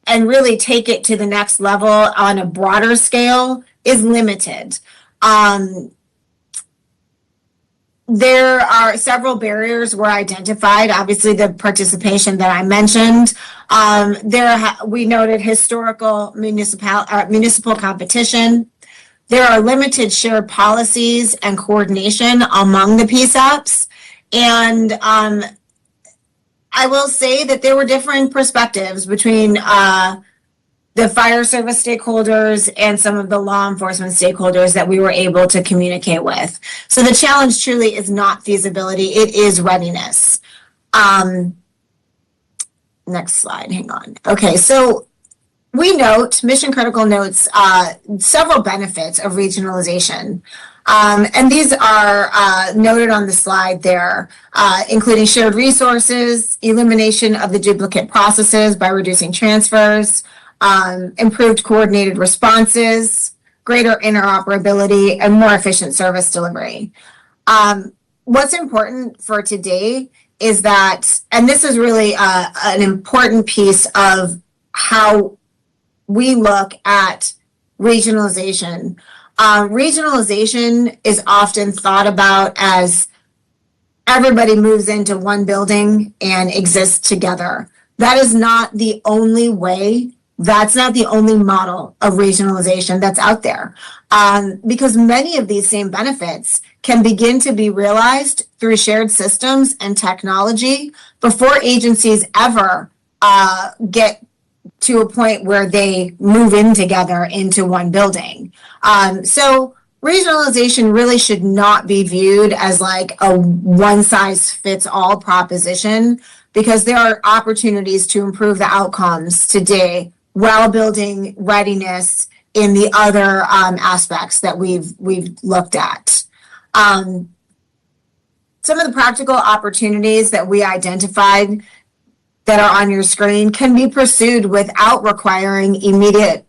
and really take it to the next level on a broader scale is limited. There are several barriers were identified. Obviously, the participation that I mentioned. We noted historical municipal competition. There are limited shared policies and coordination among the PSAPs. And I will say that there were different perspectives between the fire service stakeholders and some of the law enforcement stakeholders that we were able to communicate with. So the challenge truly is not feasibility, it is readiness. Next slide, hang on. Okay, so we note, Mission Critical notes several benefits of regionalization. And these are noted on the slide there, including shared resources, elimination of the duplicate processes by reducing transfers, improved coordinated responses, greater interoperability, and more efficient service delivery. What's important for today is that, and this is really an important piece of how we look at regionalization. Regionalization is often thought about as everybody moves into one building and exists together. That is not the only way. That's not the only model of regionalization that's out there, because many of these same benefits can begin to be realized through shared systems and technology before agencies ever get to a point where they move in together into one building. So regionalization really should not be viewed as like a one-size-fits-all proposition, because there are opportunities to improve the outcomes today while building readiness in the other aspects that we've looked at. Some of the practical opportunities that we identified that are on your screen can be pursued without requiring immediate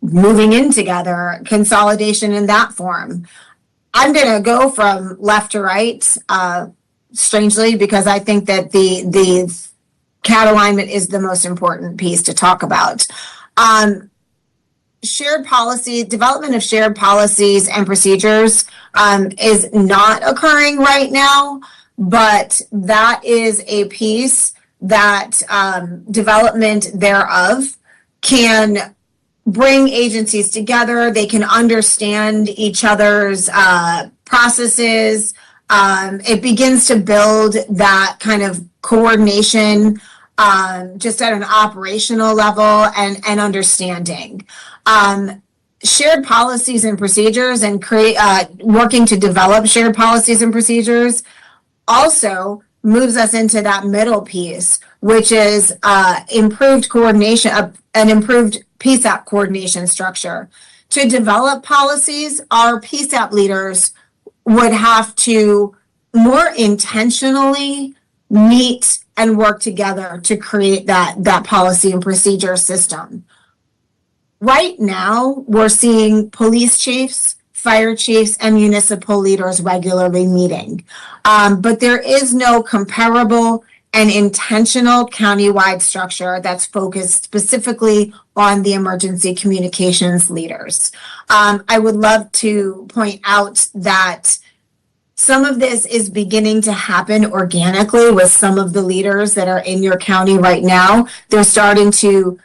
moving in together, consolidation in that form. I'm going to go from left to right, strangely, because I think that the CAD alignment is the most important piece to talk about. Shared policy, development of shared policies and procedures is not occurring right now, but that is a piece that development thereof can bring agencies together. They can understand each other's processes. It begins to build that kind of coordination just at an operational level and understanding. Shared policies and procedures and working to develop shared policies and procedures also moves us into that middle piece, which is improved coordination, an improved PSAP coordination structure. To develop policies, our PSAP leaders would have to more intentionally meet and work together to create that policy and procedure system. Right now, we're seeing police chiefs, fire chiefs, and municipal leaders regularly meeting. But there is no comparable and intentional countywide structure that's focused specifically on the emergency communications leaders. I would love to point out that some of this is beginning to happen organically with some of the leaders that are in your county right now. They're starting to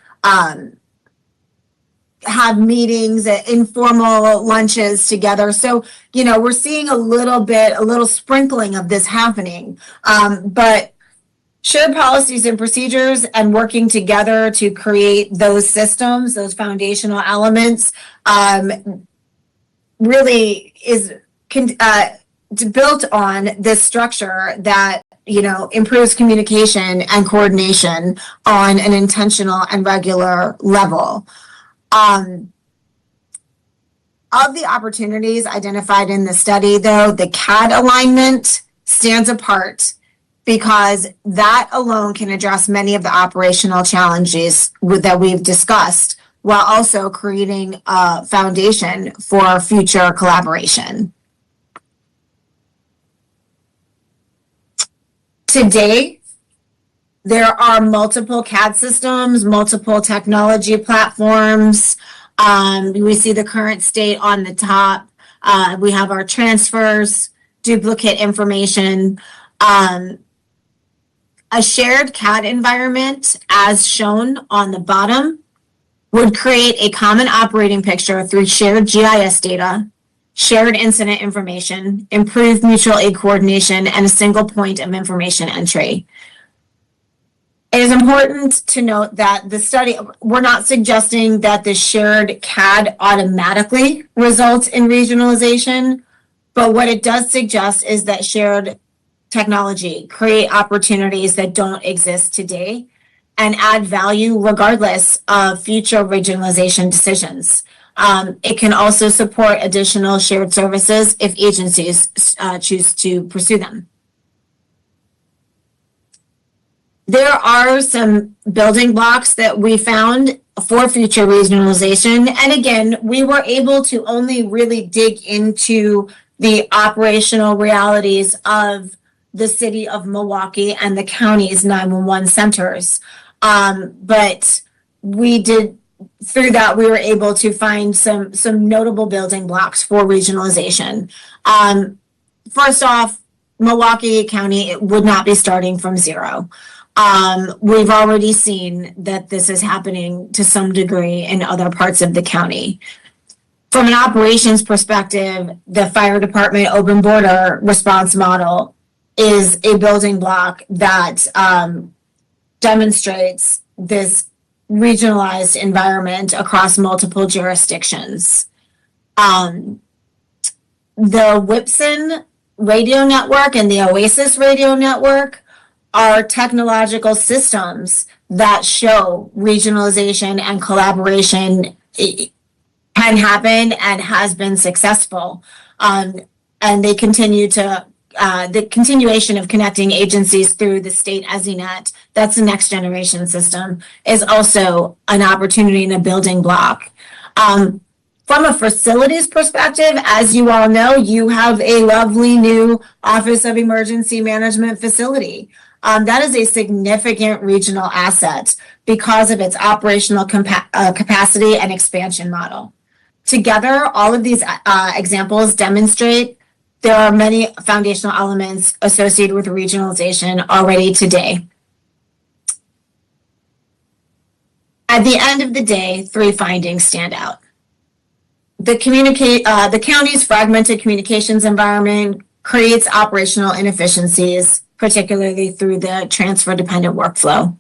have meetings, informal lunches together. So, we're seeing a little sprinkling of this happening. But shared policies and procedures and working together to create those systems, those foundational elements, really is built on this structure that improves communication and coordination on an intentional and regular level. Of the opportunities identified in the study, though, the CAD alignment stands apart because that alone can address many of the operational challenges that we've discussed, while also creating a foundation for future collaboration. Today, there are multiple CAD systems, multiple technology platforms. We see the current state on the top. We have our transfers, duplicate information. A shared CAD environment, as shown on the bottom, would create a common operating picture through shared GIS data, shared incident information, improved mutual aid coordination, and a single point of information entry. It is important to note that the study, we're not suggesting that the shared CAD automatically results in regionalization, but what it does suggest is that shared technology create opportunities that don't exist today and add value regardless of future regionalization decisions. It can also support additional shared services if agencies choose to pursue them. There are some building blocks that we found for future regionalization. And again, we were able to only really dig into the operational realities of the city of Milwaukee and the county's 911 centers. But we did, through that, we were able to find some notable building blocks for regionalization. First off, Milwaukee County would not be starting from zero. We've already seen that this is happening to some degree in other parts of the county. From an operations perspective, the fire department open border response model is a building block that demonstrates this regionalized environment across multiple jurisdictions. The Whipson radio network and the Oasis radio network are technological systems that show regionalization and collaboration can happen and has been successful. And they continue to, the continuation of connecting agencies through the state EZNet, that's the next generation system, is also an opportunity and a building block. From a facilities perspective, as you all know, you have a lovely new Office of Emergency Management facility. That is a significant regional asset because of its operational capacity and expansion model. Together, all of these examples demonstrate there are many foundational elements associated with regionalization already today. At the end of the day, 3 findings stand out. The county's fragmented communications environment creates operational inefficiencies, particularly through the transfer-dependent workflow.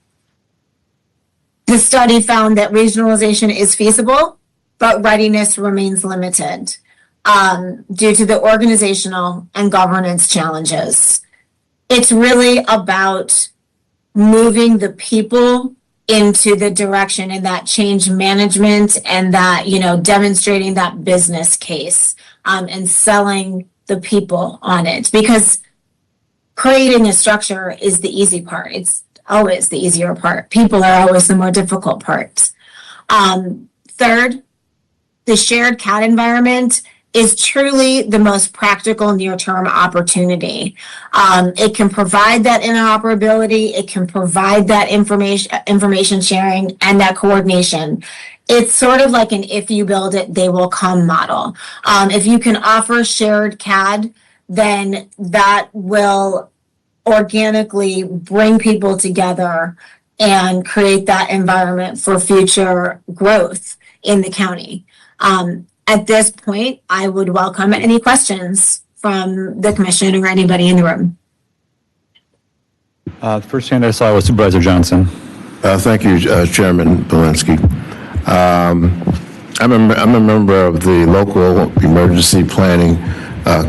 The study found that regionalization is feasible, but readiness remains limited due to the organizational and governance challenges. It's really about moving the people into the direction and that change management and that, demonstrating that business case and selling the people on it, because creating a structure is the easy part. It's always the easier part. People are always the more difficult part. Third, the shared CAD environment is truly the most practical near-term opportunity. It can provide that interoperability, it can provide that information sharing and that coordination. It's sort of like an if you build it, they will come model. If you can offer shared CAD, then that will organically bring people together and create that environment for future growth in the county. At this point, I would welcome any questions from the commission or anybody in the room. The first hand I saw was Supervisor Johnson. Thank you, Chairman Belinsky. I'm a member of the local emergency planning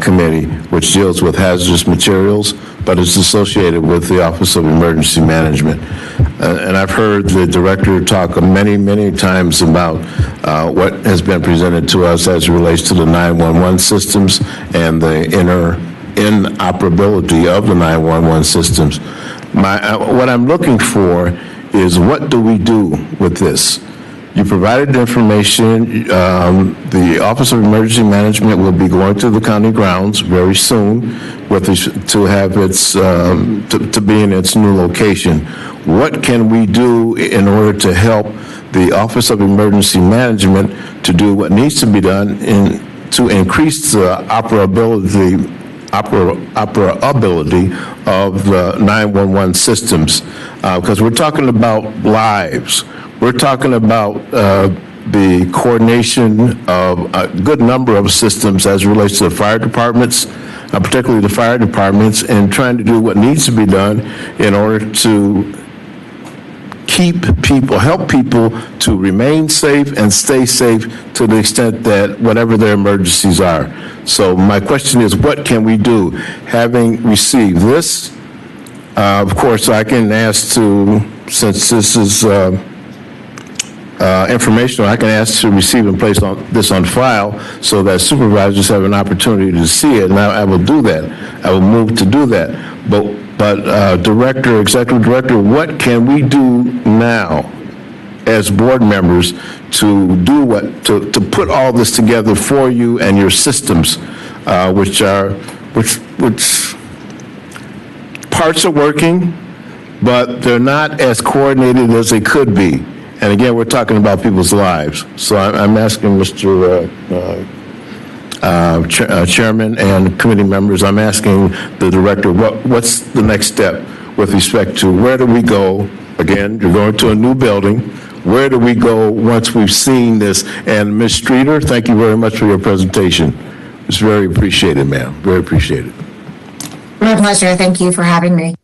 committee, which deals with hazardous materials, but it's associated with the Office of Emergency Management. And I've heard the director talk many, many times about what has been presented to us as it relates to the 911 systems and the inoperability of the 911 systems. What I'm looking for is, what do we do with this? You provided information. The Office of Emergency Management will be going to the county grounds very soon to have its to be in its new location. What can we do in order to help the Office of Emergency Management to do what needs to be done to increase the operability of the 911 systems? Because we're talking about lives. We're talking about the coordination of a good number of systems as it relates to the fire departments, particularly the fire departments, and trying to do what needs to be done in order to help people to remain safe and stay safe to the extent that whatever their emergencies are. So my question is, what can we do? Having received this, of course, I can ask to, since this is informational, I can ask to receive and place this on file so that supervisors have an opportunity to see it, and I will do that. I will move to do that. But Executive Director, what can we do now as board members to do to put all this together for you and your systems, which parts are working, but they're not as coordinated as they could be. And again, we're talking about people's lives. So I'm asking Mr. Chairman and committee members, I'm asking the director, what's the next step with respect to where do we go? Again, you're going to a new building. Where do we go once we've seen this? And Ms. Streeter, thank you very much for your presentation. It's very appreciated, ma'am. Very appreciated. My pleasure. Thank you for having me.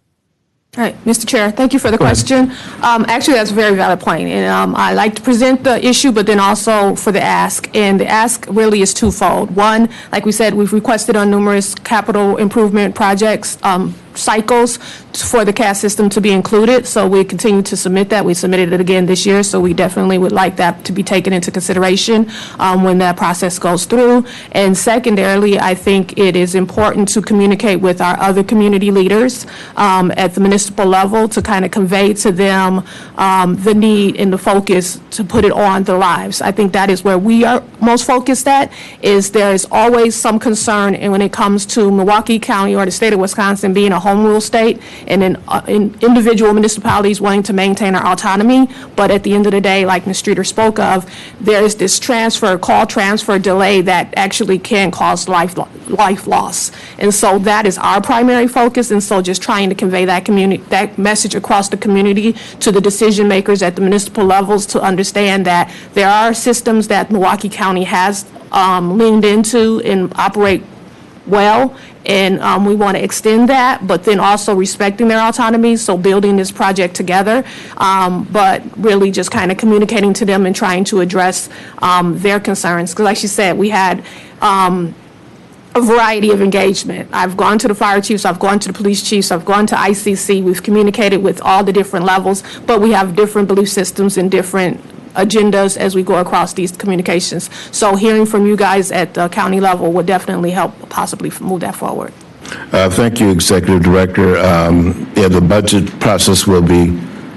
All right, Mr. Chair, thank you for the question. Actually, that's a very valid point, and I like to present the issue, but then also for the ask, and the ask really is twofold. One, like we said, we've requested on numerous capital improvement projects cycles for the CAS system to be included. So we continue to submit that. We submitted it again this year, so we definitely would like that to be taken into consideration when that process goes through. And secondarily, I think it is important to communicate with our other community leaders at the municipal level to kind of convey to them the need and the focus to put it on their lives. I think that is where we are most focused at, is there is always some concern when it comes to Milwaukee County or the state of Wisconsin being a home rule state, and in individual municipalities wanting to maintain our autonomy. But at the end of the day, like Ms. Streeter spoke of, there is this call transfer delay that actually can cause life loss. And so that is our primary focus. And so just trying to convey that message across the community to the decision makers at the municipal levels to understand that there are systems that Milwaukee County has leaned into and operate well, and we want to extend that, but then also respecting their autonomy, so building this project together, but really just kind of communicating to them and trying to address their concerns. Because like she said, we had a variety of engagement. I've gone to the fire chiefs, I've gone to the police chiefs, I've gone to ICC, we've communicated with all the different levels, but we have different belief systems and different agendas as we go across these communications. So hearing from you guys at the county level would definitely help possibly move that forward. Thank you, Executive Director. The budget process we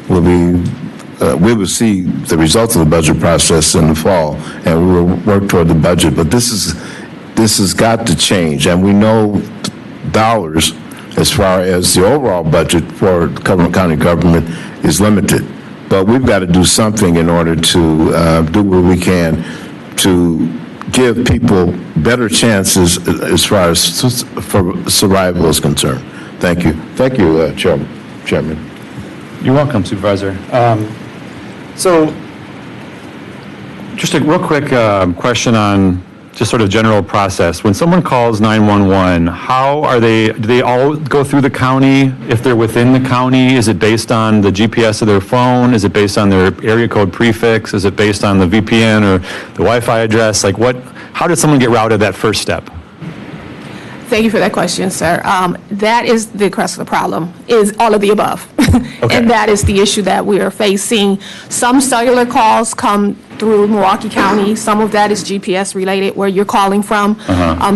will see the results of the budget process in the fall, and we will work toward the budget. But this has got to change, and we know dollars as far as the overall budget for Cumberland County government is limited. But we've got to do something in order to do what we can to give people better chances as far as for survival is concerned. Thank you. Thank you, Chairman. You're welcome, Supervisor. So just a real quick question on just sort of general process. When someone calls 911, do they all go through the county? If they're within the county, is it based on the GPS of their phone? Is it based on their area code prefix? Is it based on the VPN or the Wi-Fi address? Like how did someone get routed that first step? Thank you for that question, sir. That is the crux of the problem, is all of the above. Okay. And that is the issue that we are facing. Some cellular calls come through Milwaukee County. Some of that is GPS related, where you're calling from.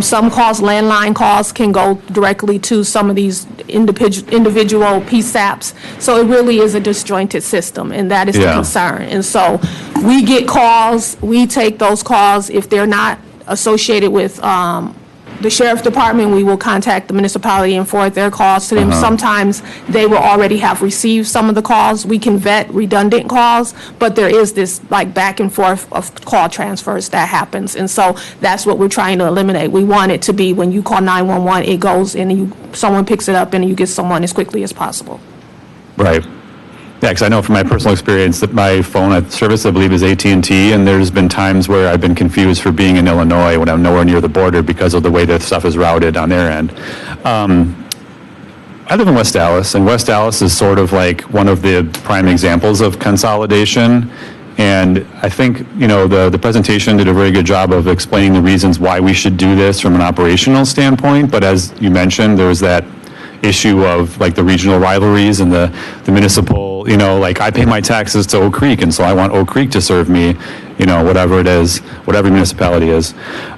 Some calls, landline calls, can go directly to some of these individual PSAPs. So it really is a disjointed system, and that is the concern. And so we get calls, we take those calls. If they're not associated with the sheriff department, we will contact the municipality and forward their calls to them. Sometimes they will already have received some of the calls. We can vet redundant calls, but there is this like back and forth of call transfers that happens. And so that's what we're trying to eliminate. We want it to be when you call 911, it goes and someone picks it up and you get someone as quickly as possible. Right. Yeah, because I know from my personal experience that my phone service, I believe, is AT&T, and there's been times where I've been confused for being in Illinois when I'm nowhere near the border because of the way that stuff is routed on their end. I live in West Dallas, and West Dallas is sort of like one of the prime examples of consolidation. And I think, the presentation did a very good job of explaining the reasons why we should do this from an operational standpoint. But as you mentioned, there's that issue of like the regional rivalries and the municipal, like I pay my taxes to Oak Creek, and so I want Oak Creek to serve me, whatever it is, whatever municipality is.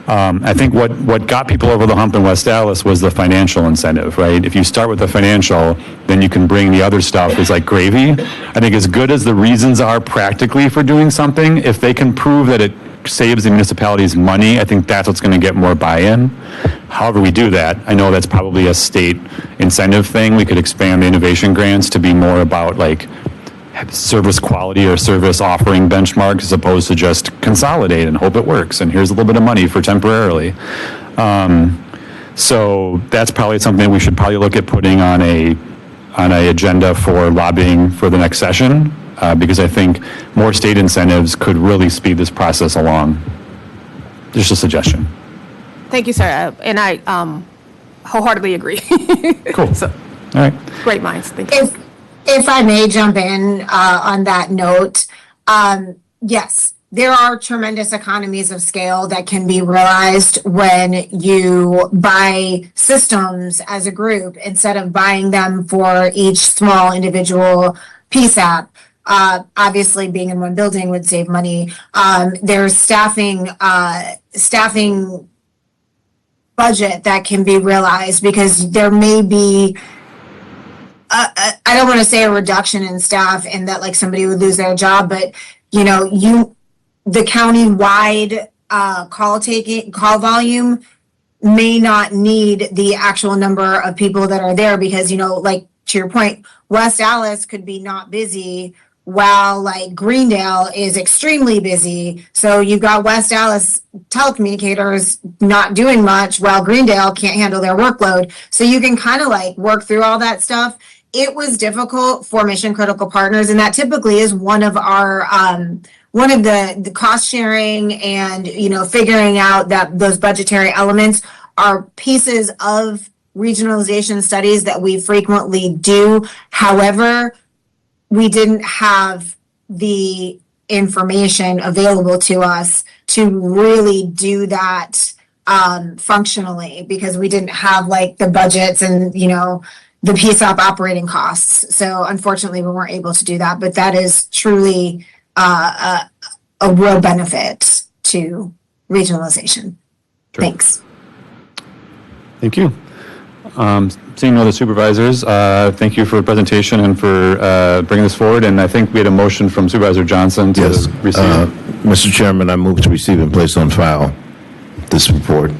I think what got people over the hump in West Dallas was the financial incentive, right? If you start with the financial, then you can bring the other stuff. It's like gravy. I think as good as the reasons are practically for doing something, if they can prove that it saves the municipalities money, I think that's what's going to get more buy-in. However we do that, I know that's probably a state incentive thing. We could expand the innovation grants to be more about like service quality or service offering benchmarks as opposed to just consolidate and hope it works. And here's a little bit of money for temporarily. So that's probably something we should probably look at putting on a agenda for lobbying for the next session. Because I think more state incentives could really speed this process along. Just a suggestion. Thank you, sir. And I wholeheartedly agree. Cool. So, all right. Great minds. Thank you. If I may jump in on that note, yes, there are tremendous economies of scale that can be realized when you buy systems as a group instead of buying them for each small individual PSAP. Obviously, being in one building would save money. There's staffing budget that can be realized because there may be I don't want to say a reduction in staff and that like somebody would lose their job, but the county-wide call volume may not need the actual number of people that are there because, like to your point, West Allis could be not busy while like Greendale is extremely busy. So you've got West Allis telecommunicators not doing much while Greendale can't handle their workload. So you can kind of like work through all that stuff. It was difficult for mission critical partners, and that typically is one of our one of the cost sharing and figuring out that those budgetary elements are pieces of regionalization studies that we frequently do. However, we didn't have the information available to us to really do that functionally because we didn't have like the budgets and the PSOP operating costs. So unfortunately, we weren't able to do that. But that is truly a real benefit to regionalization. Sure. Thanks. Thank you. Seeing no other supervisors, thank you for the presentation and for bringing this forward. And I think we had a motion from Supervisor Johnson to receive. Mr. Chairman, I move to receive and place on file this report.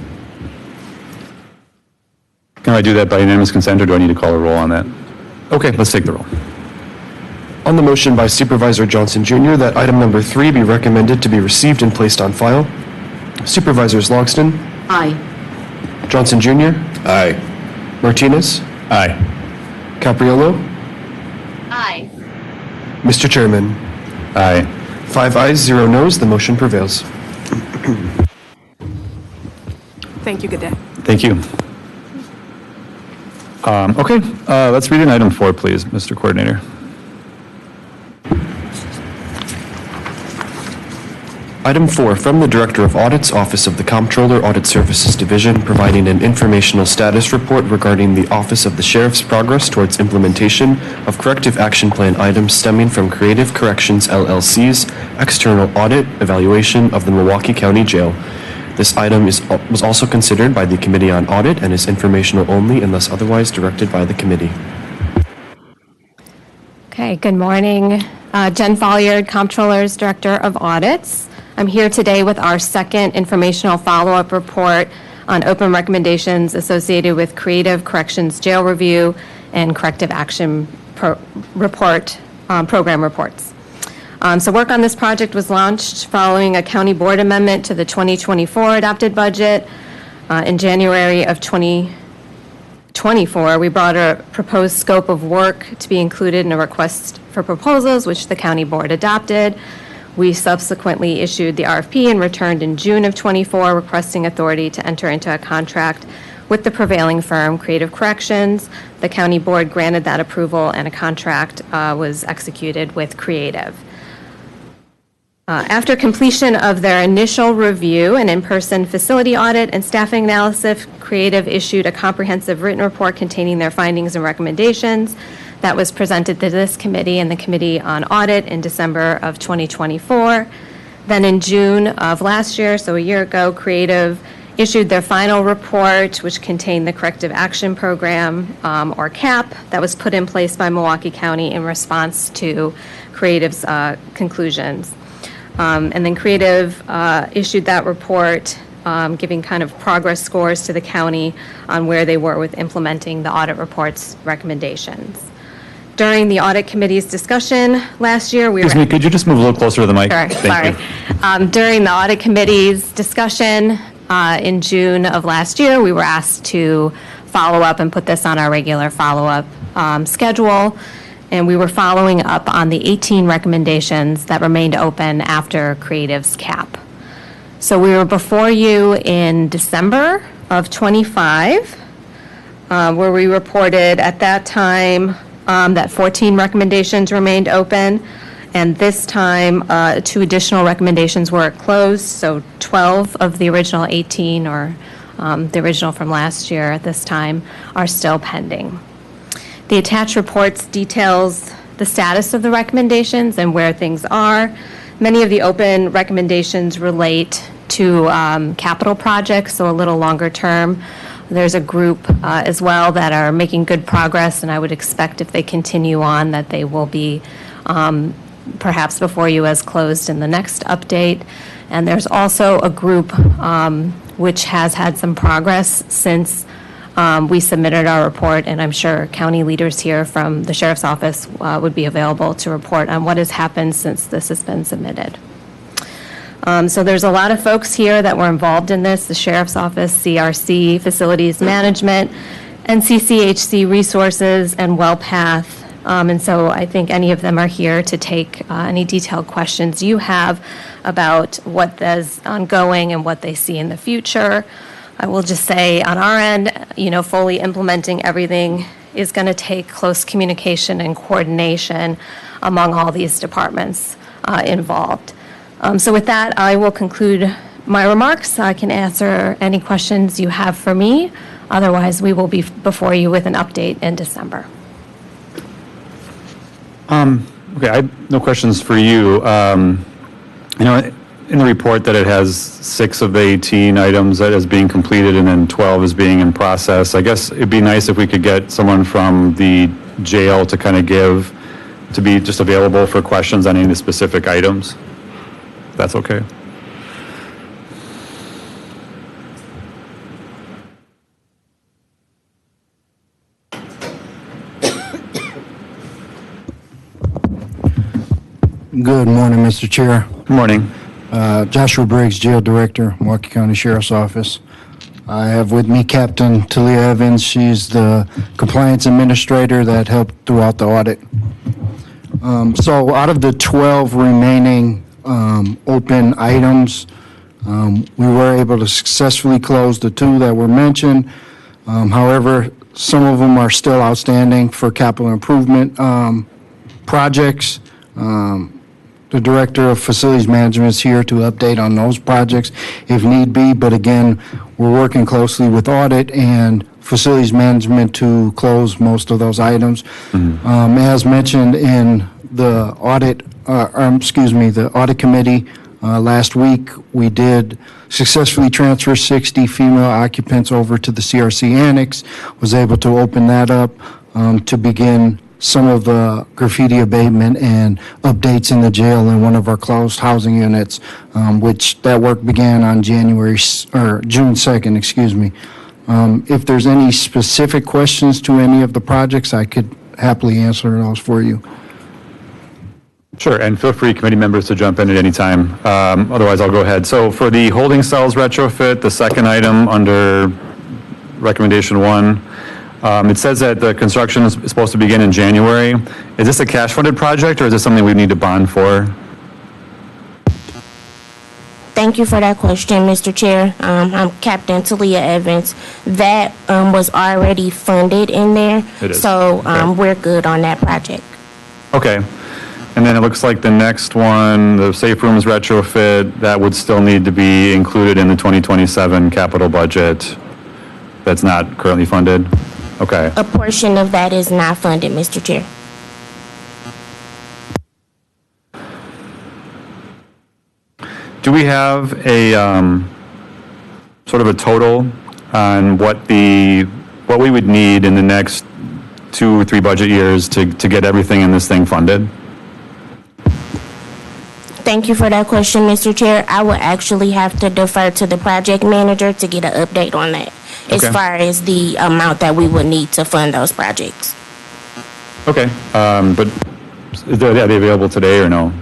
Can I do that by unanimous consent, or do I need to call a roll on that? Okay, let's take the roll. On the motion by Supervisor Johnson Jr. that item number 3 be recommended to be received and placed on file, Supervisors Logston, Aye. Johnson Jr., Aye. Martinez, Aye. Capriolo, Aye. Mr. Chairman. Aye. 5 ayes, 0 noes, the motion prevails. Thank you. Good day. Thank you. Okay, let's read in item 4, please, Mr. Coordinator. Item 4, from the Director of Audits, Office of the Comptroller, Audit Services Division, providing an informational status report regarding the Office of the Sheriff's progress towards implementation of corrective action plan items stemming from Creative Corrections LLC's external audit evaluation of the Milwaukee County Jail. This item was also considered by the Committee on Audit and is informational only unless otherwise directed by the committee. Okay, good morning. Jen Folliard, Comptroller's Director of Audits. I'm here today with our second informational follow-up report on open recommendations associated with Creative Corrections Jail Review and Corrective Action Program reports. So work on this project was launched following a county board amendment to the 2024 adopted budget. In January of 2024, we brought a proposed scope of work to be included in a request for proposals, which the county board adopted. We subsequently issued the RFP and returned in June of 24, requesting authority to enter into a contract with the prevailing firm, Creative Corrections. The county board granted that approval, and a contract was executed with Creative. After completion of their initial review and in-person facility audit and staffing analysis, Creative issued a comprehensive written report containing their findings and recommendations that was presented to this committee and the Committee on Audit in December of 2024. Then in June of last year, so a year ago, Creative issued their final report, which contained the Corrective Action Program, or CAP, that was put in place by Milwaukee County in response to Creative's conclusions. And then Creative issued that report giving kind of progress scores to the county on where they were with implementing the audit report's recommendations. During the audit committee's discussion last year, Excuse me, could you just move a little closer to the mic? Sure, Thank sorry. During the audit committee's discussion in June of last year, we were asked to follow up and put this on our regular follow-up schedule. And we were following up on the 18 recommendations that remained open after Creative's CAP. So we were before you in December of 25, where we reported at that time that 14 recommendations remained open. And this time, 2 additional recommendations were closed, so 12 of the original 18, or the original from last year at this time, are still pending. The attached reports details the status of the recommendations and where things are. Many of the open recommendations relate to capital projects, so a little longer term. There's a group as well that are making good progress, and I would expect if they continue on that they will be perhaps before you as closed in the next update. And there's also a group which has had some progress since we submitted our report, and I'm sure county leaders here from the Sheriff's Office would be available to report on what has happened since this has been submitted. So there's a lot of folks here that were involved in this: the Sheriff's Office, CRC, Facilities Management, and CCHC Resources, and WellPath. And so I think any of them are here to take any detailed questions you have about what is ongoing and what they see in the future. I will just say on our end, fully implementing everything is going to take close communication and coordination among all these departments involved. So with that, I will conclude my remarks. I can answer any questions you have for me. Otherwise, we will be before you with an update in December. Okay, I have no questions for you. In the report that it has 6 of the 18 items that is being completed and then 12 is being in process. I guess it'd be nice if we could get someone from the jail to kind of to be just available for questions on any of the specific items. If that's okay. Good morning, Mr. Chair. Good morning. Joshua Briggs, Jail Director, Milwaukee County Sheriff's Office. I have with me Captain Talia Evans. She's the Compliance Administrator that helped throughout the audit. So out of the 12 remaining open items, we were able to successfully close the 2 that were mentioned. However, some of them are still outstanding for capital improvement projects. The Director of Facilities Management is here to update on those projects if need be, but again, we're working closely with Audit and Facilities Management to close most of those items. As mentioned in the the Audit Committee last week, we did successfully transfer 60 female occupants over to the CRC Annex, was able to open that up to begin some of the graffiti abatement and updates in the jail in one of our closed housing units, which that work began on June 2nd, excuse me. If there's any specific questions to any of the projects, I could happily answer those for you. Sure, and feel free, committee members, to jump in at any time. Otherwise, I'll go ahead. So for the holding cells retrofit, the second item under recommendation 1, it says that the construction is supposed to begin in January. Is this a cash-funded project, or is this something we need to bond for? Thank you for that question, Mr. Chair. I'm Captain Talia Evans. That was already funded in there. It is. So Okay. we're good on that project. Okay. And then it looks like the next one, the safe rooms retrofit, that would still need to be included in the 2027 capital budget. That's not currently funded? Okay. A portion of that is not funded, Mr. Chair. Do we have a sort of a total on what we would need in the next 2 or 3 budget years to get everything in this thing funded? Thank you for that question, Mr. Chair. I will actually have to defer to the project manager to get an update on that, as Okay. far as the amount that we would need to fund those projects. Okay. But are they available today or no?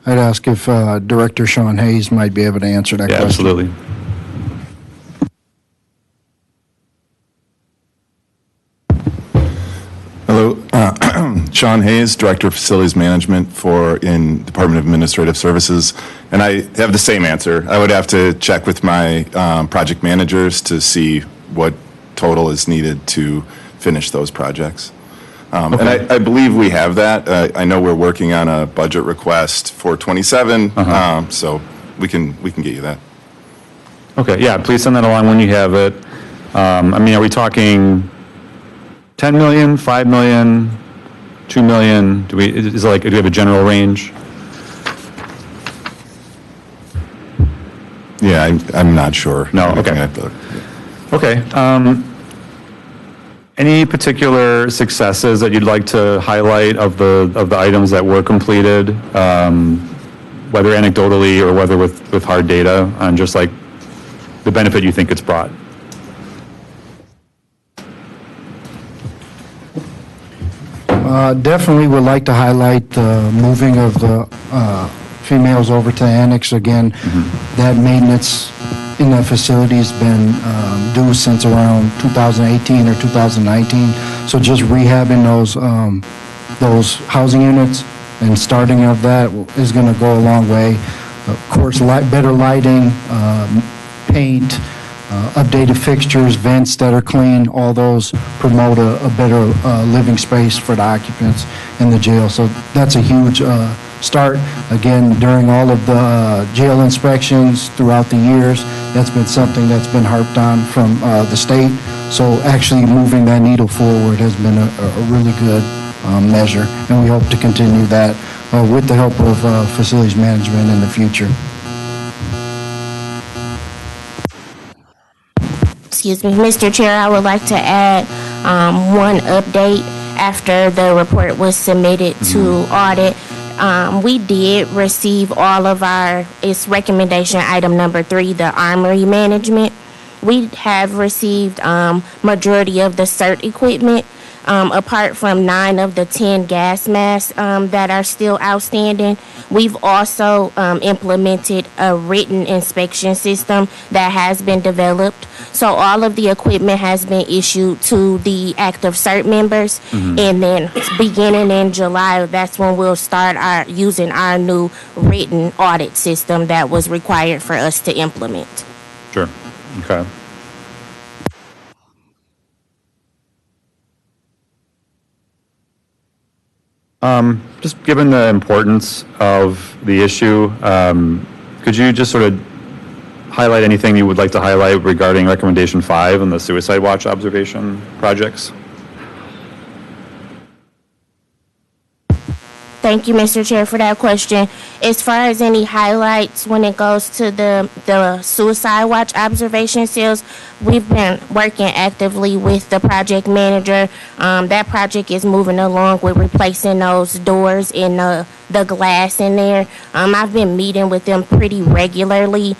I'd ask if Director Sean Hayes might be able to answer that question. Absolutely. Hello, Sean Hayes, Director of Facilities Management in Department of Administrative Services, and I have the same answer. I would have to check with my project managers to see what total is needed to finish those projects. And I believe we have that. I know we're working on a budget request for 27, so we can get you that. Okay, yeah, please send that along when you have it. I mean, are we talking 10 million, 5 million, 2 million? Do we have a general range? Yeah, I'm not sure. No, okay. Okay. Any particular successes that you'd like to highlight of the items that were completed, whether anecdotally or whether with hard data, on just like the benefit you think it's brought? Definitely would like to highlight the moving of the females over to the annex again. That maintenance in that facility has been due since around 2018 or 2019. So just rehabbing those housing units and starting of that is going to go a long way. Of course, better lighting, paint, updated fixtures, vents that are clean, all those promote a better living space for the occupants in the jail. So that's a huge start. Again, during all of the jail inspections throughout the years, that's been something that's been harped on from the state. So actually moving that needle forward has been a really good measure, and we hope to continue that with the help of facilities management in the future. Excuse me, Mr. Chair, I would like to add one update after the report was submitted to audit. We did receive all of its recommendation item number 3, the armory management. We have received majority of the CERT equipment, apart from 9 of the 10 gas masks that are still outstanding. We've also implemented a written inspection system that has been developed. So all of the equipment has been issued to the active CERT members. And then beginning in July, that's when we'll start using our new written audit system that was required for us to implement. Sure. Okay. Just given the importance of the issue, could you just sort of highlight anything you would like to highlight regarding recommendation 5 and the suicide watch observation projects? Thank you, Mr. Chair, for that question. As far as any highlights when it goes to the suicide watch observation cells, we've been working actively with the project manager. That project is moving along with replacing those doors and the glass in there. I've been meeting with them pretty regularly.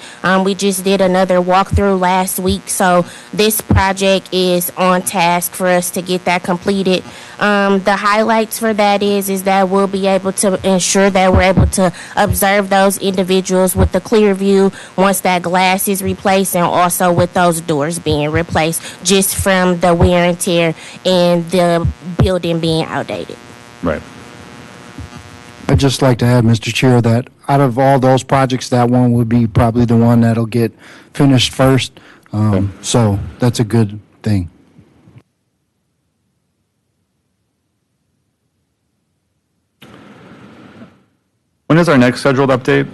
We just did another walkthrough last week, so this project is on task for us to get that completed. The highlights for that is that we'll be able to ensure that we're able to observe those individuals with the clear view once that glass is replaced, and also with those doors being replaced just from the wear and tear and the building being outdated. Right. I'd just like to add, Mr. Chair, that out of all those projects, that one would be probably the one that'll get finished first. So that's a good thing. When is our next scheduled update?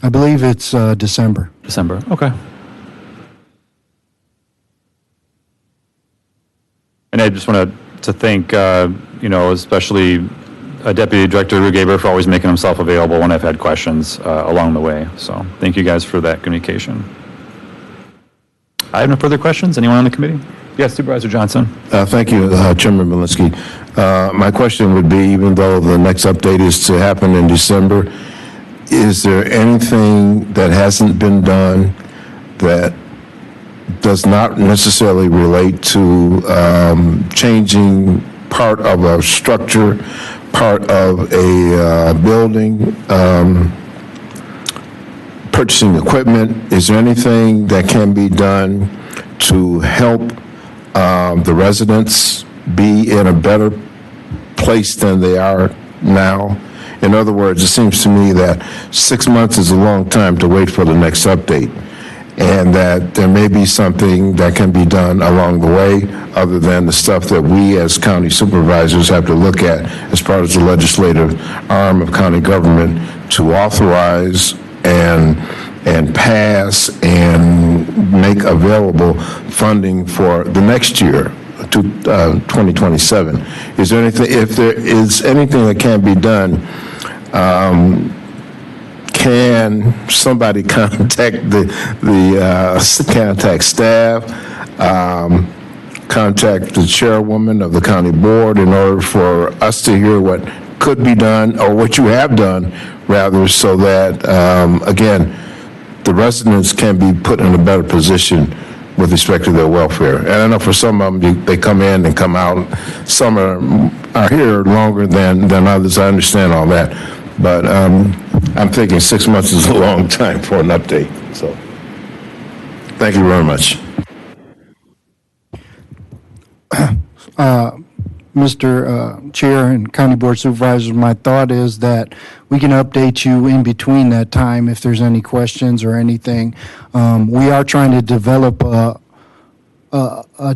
I believe it's December. December, okay. And I just want to thank, especially Deputy Director Rugaber for always making himself available when I've had questions along the way. So thank you guys for that communication. I have no further questions. Anyone on the committee? Yes, Supervisor Johnson. Thank you, Chairman Malinsky. My question would be, even though the next update is to happen in December, is there anything that hasn't been done that does not necessarily relate to changing part of a structure, part of a building, purchasing equipment? Is there anything that can be done to help the residents be in a better place than they are now? In other words, it seems to me that 6 months is a long time to wait for the next update. and that there may be something that can be done along the way other than the stuff that we as county supervisors have to look at as part of the legislative arm of county government to authorize and pass and make available funding for the next year, to 2027. Is there anything, if there is anything that can be done, can somebody contact contact staff, contact the chairwoman of the county board in order for us to hear what could be done, or what you have done, rather, so that, again, the residents can be put in a better position with respect to their welfare. And I know for some of them, they come in and come out. Some are here longer than others. I understand all that. But I'm thinking 6 months is a long time for an update. So thank you very much. Mr. Chair and County Board Supervisors, my thought is that we can update you in between that time if there's any questions or anything. We are trying to develop a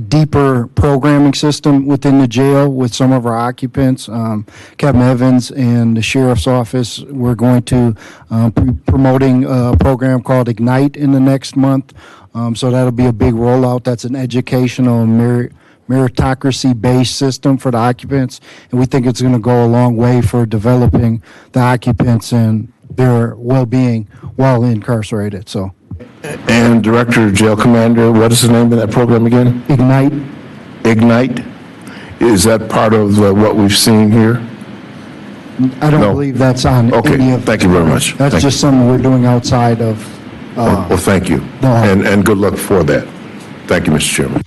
deeper programming system within the jail with some of our occupants. Captain Evans and the Sheriff's Office, we're going to be promoting a program called Ignite in the next month. So that'll be a big rollout. That's an educational meritocracy-based system for the occupants, and we think it's going to go a long way for developing the occupants and their well-being while incarcerated. So. And Director Jail Commander, what is the name of that program again? Ignite. Ignite? Is that part of what we've seen here? I don't believe that's on any of. Thank you very much. That's just something we're doing outside of. Well, thank you, and good luck for that. Thank you, Mr. Chairman.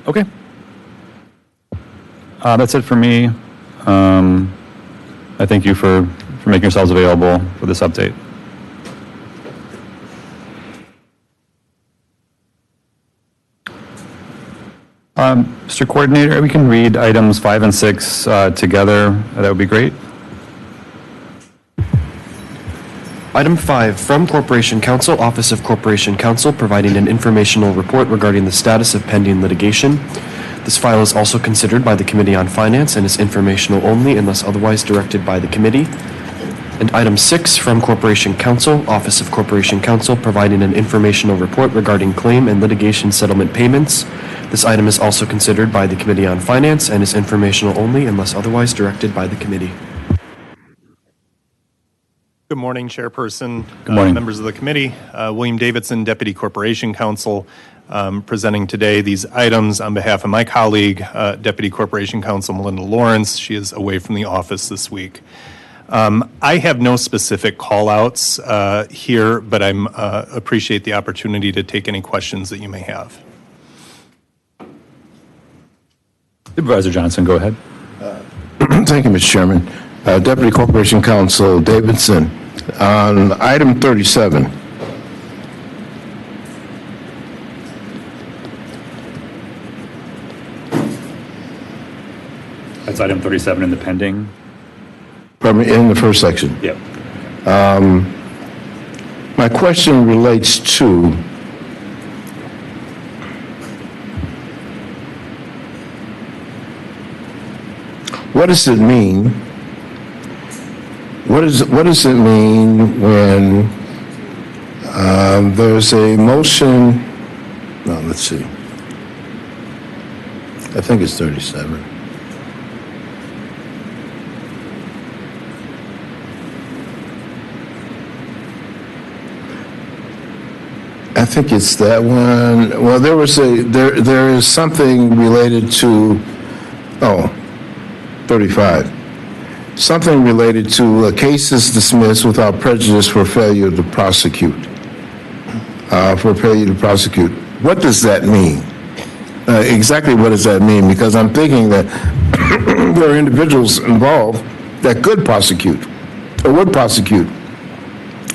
Okay. That's it for me. I thank you for making yourselves available for this update. Mr. Coordinator, we can read items 5 and 6 together. That would be great. Item 5, from Corporation Counsel, Office of Corporation Counsel, providing an informational report regarding the status of pending litigation. This file is also considered by the Committee on Finance and is informational only unless otherwise directed by the committee. And item 6, from Corporation Counsel, Office of Corporation Counsel, providing an informational report regarding claim and litigation settlement payments. This item is also considered by the Committee on Finance and is informational only unless otherwise directed by the committee. Good morning, Chairperson. Good morning. Members of the committee. William Davidson, Deputy Corporation Counsel, presenting today these items on behalf of my colleague, Deputy Corporation Counsel Melinda Lawrence. She is away from the office this week. I have no specific call-outs here, but I appreciate the opportunity to take any questions that you may have. Supervisor Johnson, go ahead. Thank you, Mr. Chairman. Deputy Corporation Counsel Davidson, on item 37. That's item 37 in the pending. In the first section. Yep. My question relates to what does it mean? What does it mean when there's a motion? No, let's see. I think it's 37. I think it's that one. Well, there is something related to 35. Something related to cases dismissed without prejudice for failure to prosecute. What does that mean? Exactly what does that mean? Because I'm thinking that there are individuals involved that could prosecute or would prosecute.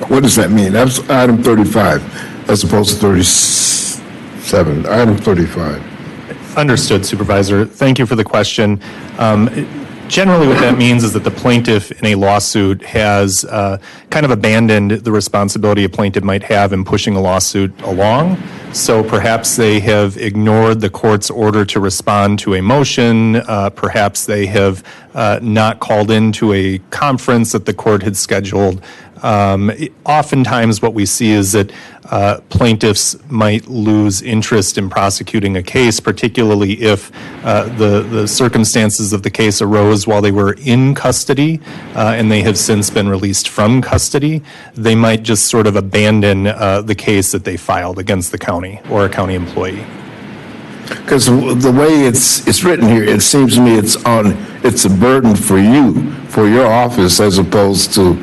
What does that mean? That's item 35 as opposed to 37. Item 35. Understood, Supervisor. Thank you for the question. Generally, what that means is that the plaintiff in a lawsuit has kind of abandoned the responsibility a plaintiff might have in pushing a lawsuit along. So perhaps they have ignored the court's order to respond to a motion. Perhaps they have not called into a conference that the court had scheduled. Oftentimes what we see is that plaintiffs might lose interest in prosecuting a case, particularly if the circumstances of the case arose while they were in custody and they have since been released from custody. They might just sort of abandon the case that they filed against the county or a county employee. Because the way it's written here, it seems to me it's a burden for you, for your office, as opposed to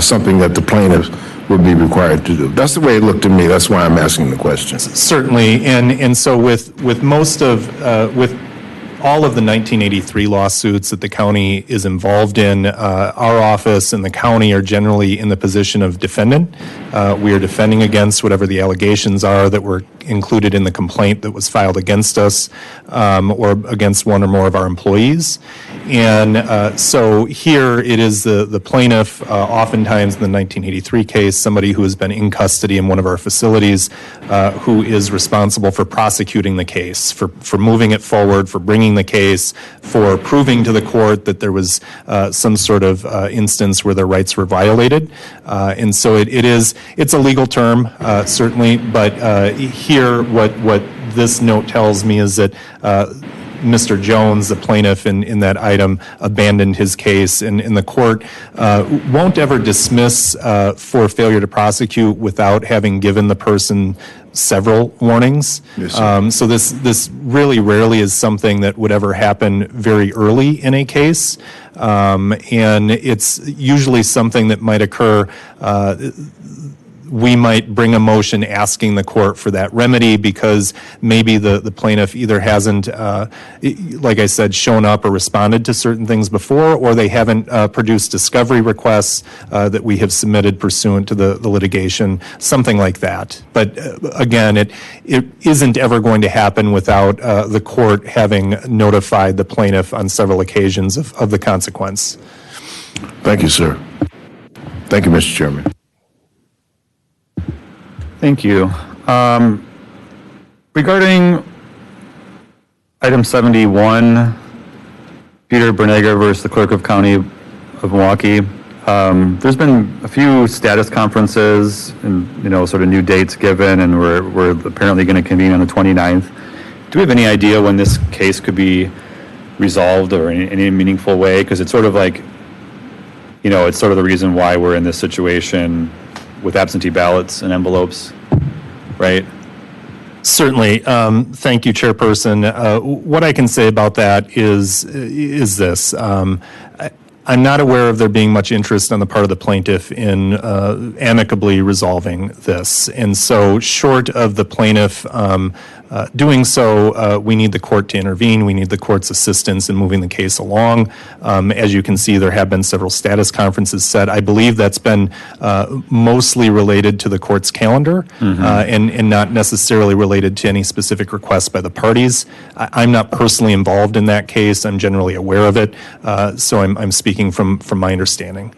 something that the plaintiff would be required to do. That's the way it looked to me. That's why I'm asking the question. Certainly, and so with most of with all of the 1983 lawsuits that the county is involved in, our office and the county are generally in the position of defendant. We are defending against whatever the allegations are that were included in the complaint that was filed against us or against one or more of our employees. And so here it is the plaintiff, oftentimes in the 1983 case, somebody who has been in custody in one of our facilities who is responsible for prosecuting the case, for moving it forward, for bringing the case, for proving to the court that there was some sort of instance where their rights were violated. And so it's a legal term, certainly, but here what this note tells me is that Mr. Jones, the plaintiff in that item, abandoned his case, and the court won't ever dismiss for failure to prosecute without having given the person several warnings. Yes, so this really rarely is something that would ever happen very early in a case, and it's usually something that might occur. We might bring a motion asking the court for that remedy because maybe the plaintiff either hasn't, like I said, shown up or responded to certain things before, or they haven't produced discovery requests that we have submitted pursuant to the litigation, something like that. But again, it isn't ever going to happen without the court having notified the plaintiff on several occasions of the consequence. Thank you, sir. Thank you, Mr. Chairman. Thank you. Regarding item 71, Peter Bernegger versus the Clerk of County of Milwaukee, there's been a few status conferences and, sort of new dates given, and we're apparently going to convene on the 29th. Do we have any idea when this case could be resolved or in any meaningful way? Because it's sort of like, it's sort of the reason why we're in this situation with absentee ballots and envelopes, right? Certainly. Thank you, Chairperson. What I can say about that is this. I'm not aware of there being much interest on the part of the plaintiff in amicably resolving this. And so short of the plaintiff doing so, we need the court to intervene. We need the court's assistance in moving the case along. As you can see, there have been several status conferences set. I believe that's been mostly related to the court's calendar and not necessarily related to any specific requests by the parties. I'm not personally involved in that case. I'm generally aware of it. So I'm speaking from my understanding.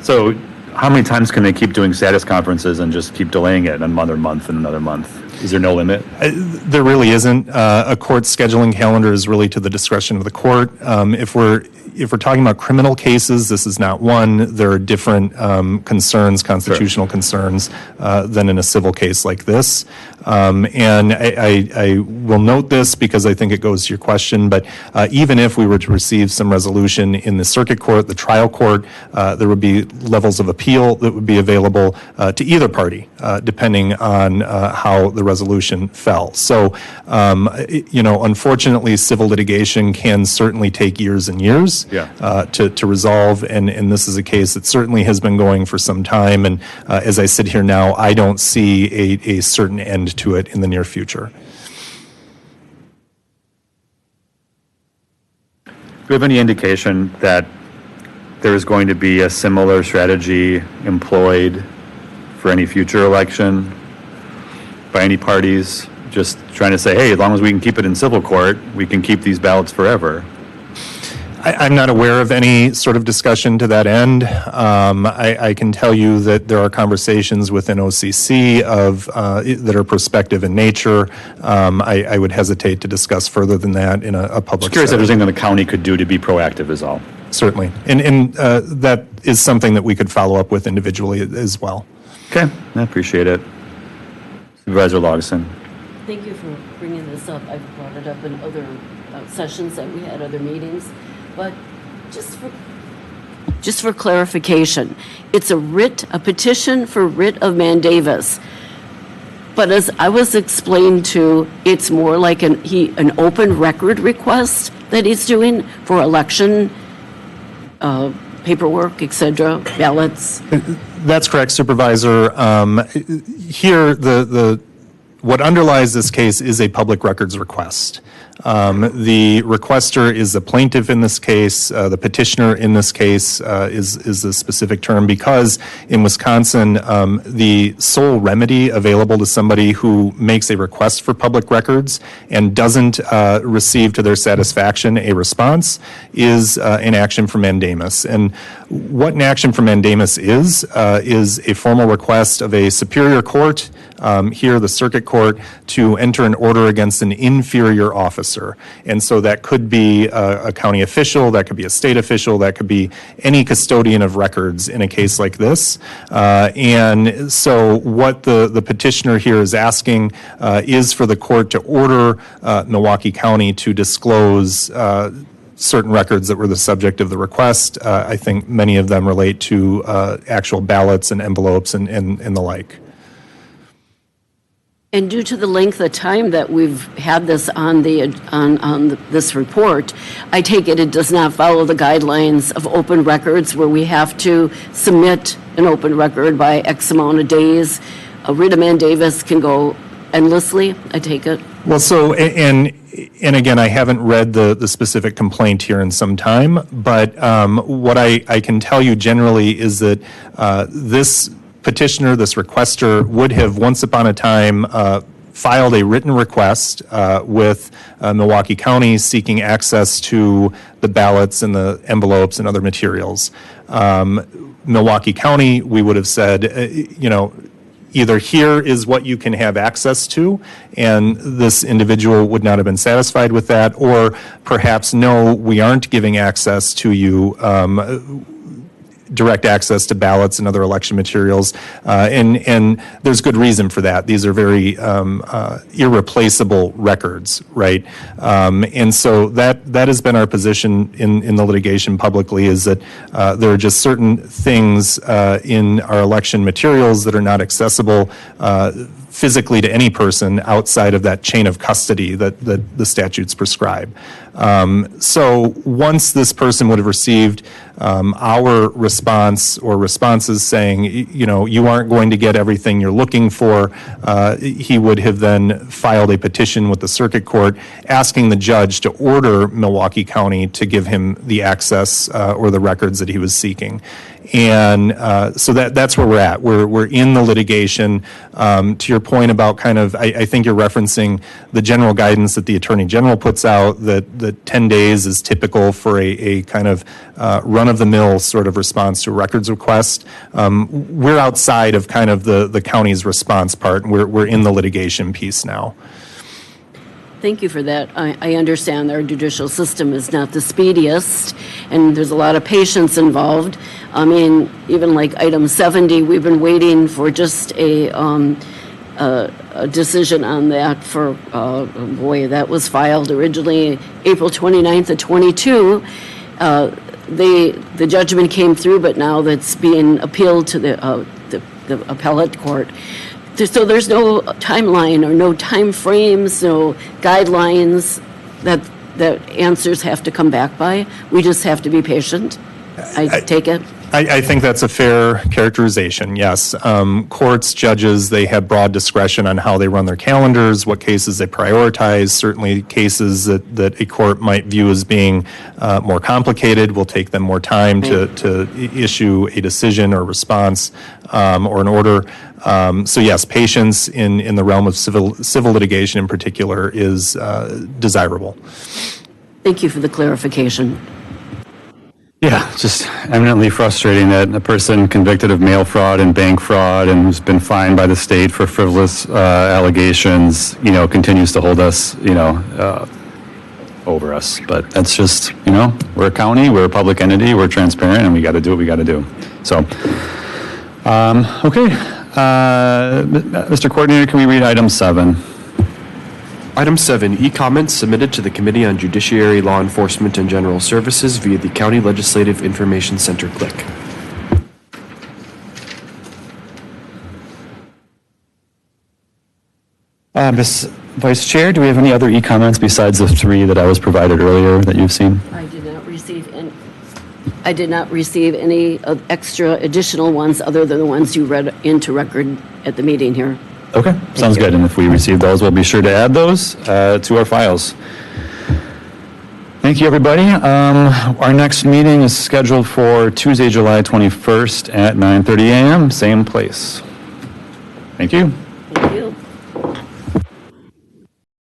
So how many times can they keep doing status conferences and just keep delaying it another month and another month? Is there no limit? There really isn't. A court scheduling calendar is really to the discretion of the court. If we're talking about criminal cases, this is not one. There are different concerns, constitutional concerns, than in a civil case like this. And I will note this because I think it goes to your question, but even if we were to receive some resolution in the circuit court, the trial court, there would be levels of appeal that would be available to either party, depending on how the resolution fell. So, unfortunately, civil litigation can certainly take years and years to resolve, and this is a case that certainly has been going for some time, and as I sit here now, I don't see a certain end to it in the near future. Do we have any indication that there is going to be a similar strategy employed for any future election by any parties, just trying to say, hey, as long as we can keep it in civil court, we can keep these ballots forever? I'm not aware of any sort of discussion to that end. I can tell you that there are conversations within OCC that are prospective in nature. I would hesitate to discuss further than that in a public. Just curious if there's anything that the county could do to be proactive is all. Certainly, and that is something that we could follow up with individually as well. Okay, I appreciate it. Supervisor Logson. Thank you for bringing this up. I've brought it up in other sessions that we had, other meetings, but just for clarification, it's a petition for writ of mandamus. But as I was explained to, it's more like an open record request that he's doing for election paperwork, etc., ballots. That's correct, Supervisor. Here, what underlies this case is a public records request. The requester is the plaintiff in this case. The petitioner in this case is a specific term because in Wisconsin, the sole remedy available to somebody who makes a request for public records and doesn't receive to their satisfaction a response is an action for mandamus. And what an action for mandamus is a formal request of a superior court, here the circuit court, to enter an order against an inferior officer. And so that could be a county official, that could be a state official, that could be any custodian of records in a case like this. And so what the petitioner here is asking is for the court to order Milwaukee County to disclose certain records that were the subject of the request. I think many of them relate to actual ballots and envelopes and the like. And due to the length of time that we've had this on this report, I take it does not follow the guidelines of open records where we have to submit an open record by X amount of days. A writ of mandamus can go endlessly, I take it. Well, so, and again, I haven't read the specific complaint here in some time, but what I can tell you generally is that this petitioner, this requester, would have once upon a time filed a written request with Milwaukee County seeking access to the ballots and the envelopes and other materials. Milwaukee County, we would have said, either here is what you can have access to, and this individual would not have been satisfied with that, or perhaps, no, we aren't giving access to you, direct access to ballots and other election materials, and there's good reason for that. These are very irreplaceable records, right? And so that has been our position in the litigation publicly, is that there are just certain things in our election materials that are not accessible physically to any person outside of that chain of custody that the statutes prescribe. So once this person would have received our response or responses saying, you aren't going to get everything you're looking for, he would have then filed a petition with the circuit court asking the judge to order Milwaukee County to give him the access or the records that he was seeking. And so that's where we're at. We're in the litigation. To your point about kind of, I think you're referencing the general guidance that the Attorney General puts out, that 10 days is typical for a kind of run-of-the-mill sort of response to a records request. We're outside of kind of the county's response part, and we're in the litigation piece now. Thank you for that. I understand our judicial system is not the speediest, and there's a lot of patience involved. I mean, even like item 70, we've been waiting for just a decision on that for, boy, that was filed originally April 29th of 22. The judgment came through, but now that's being appealed to the appellate court. So there's no timeline or no time frames, no guidelines that answers have to come back by. We just have to be patient. I take it. I think that's a fair characterization, yes. Courts, judges, they have broad discretion on how they run their calendars, what cases they prioritize. Certainly cases that a court might view as being more complicated will take them more time to issue a decision or response or an order. So yes, patience in the realm of civil litigation in particular is desirable. Thank you for the clarification. Yeah, just eminently frustrating that a person convicted of mail fraud and bank fraud and who's been fined by the state for frivolous allegations, continues to hold us, over us. But that's just, we're a county, we're a public entity, we're transparent, and we got to do what we got to do. So, okay. Mr. Coordinator, can we read item 7? Item 7, e-comments submitted to the Committee on Judiciary, Law Enforcement, and General Services via the County Legislative Information Center click. Ms. Vice Chair, do we have any other e-comments besides the 3 that I was provided earlier that you've seen? I did not receive any extra additional ones other than the ones you read into record at the meeting here. Okay, sounds good. And if we receive those, we'll be sure to add those to our files. Thank you, everybody. Our next meeting is scheduled for Tuesday, July 21st at 9:30 a.m., same place. Thank you.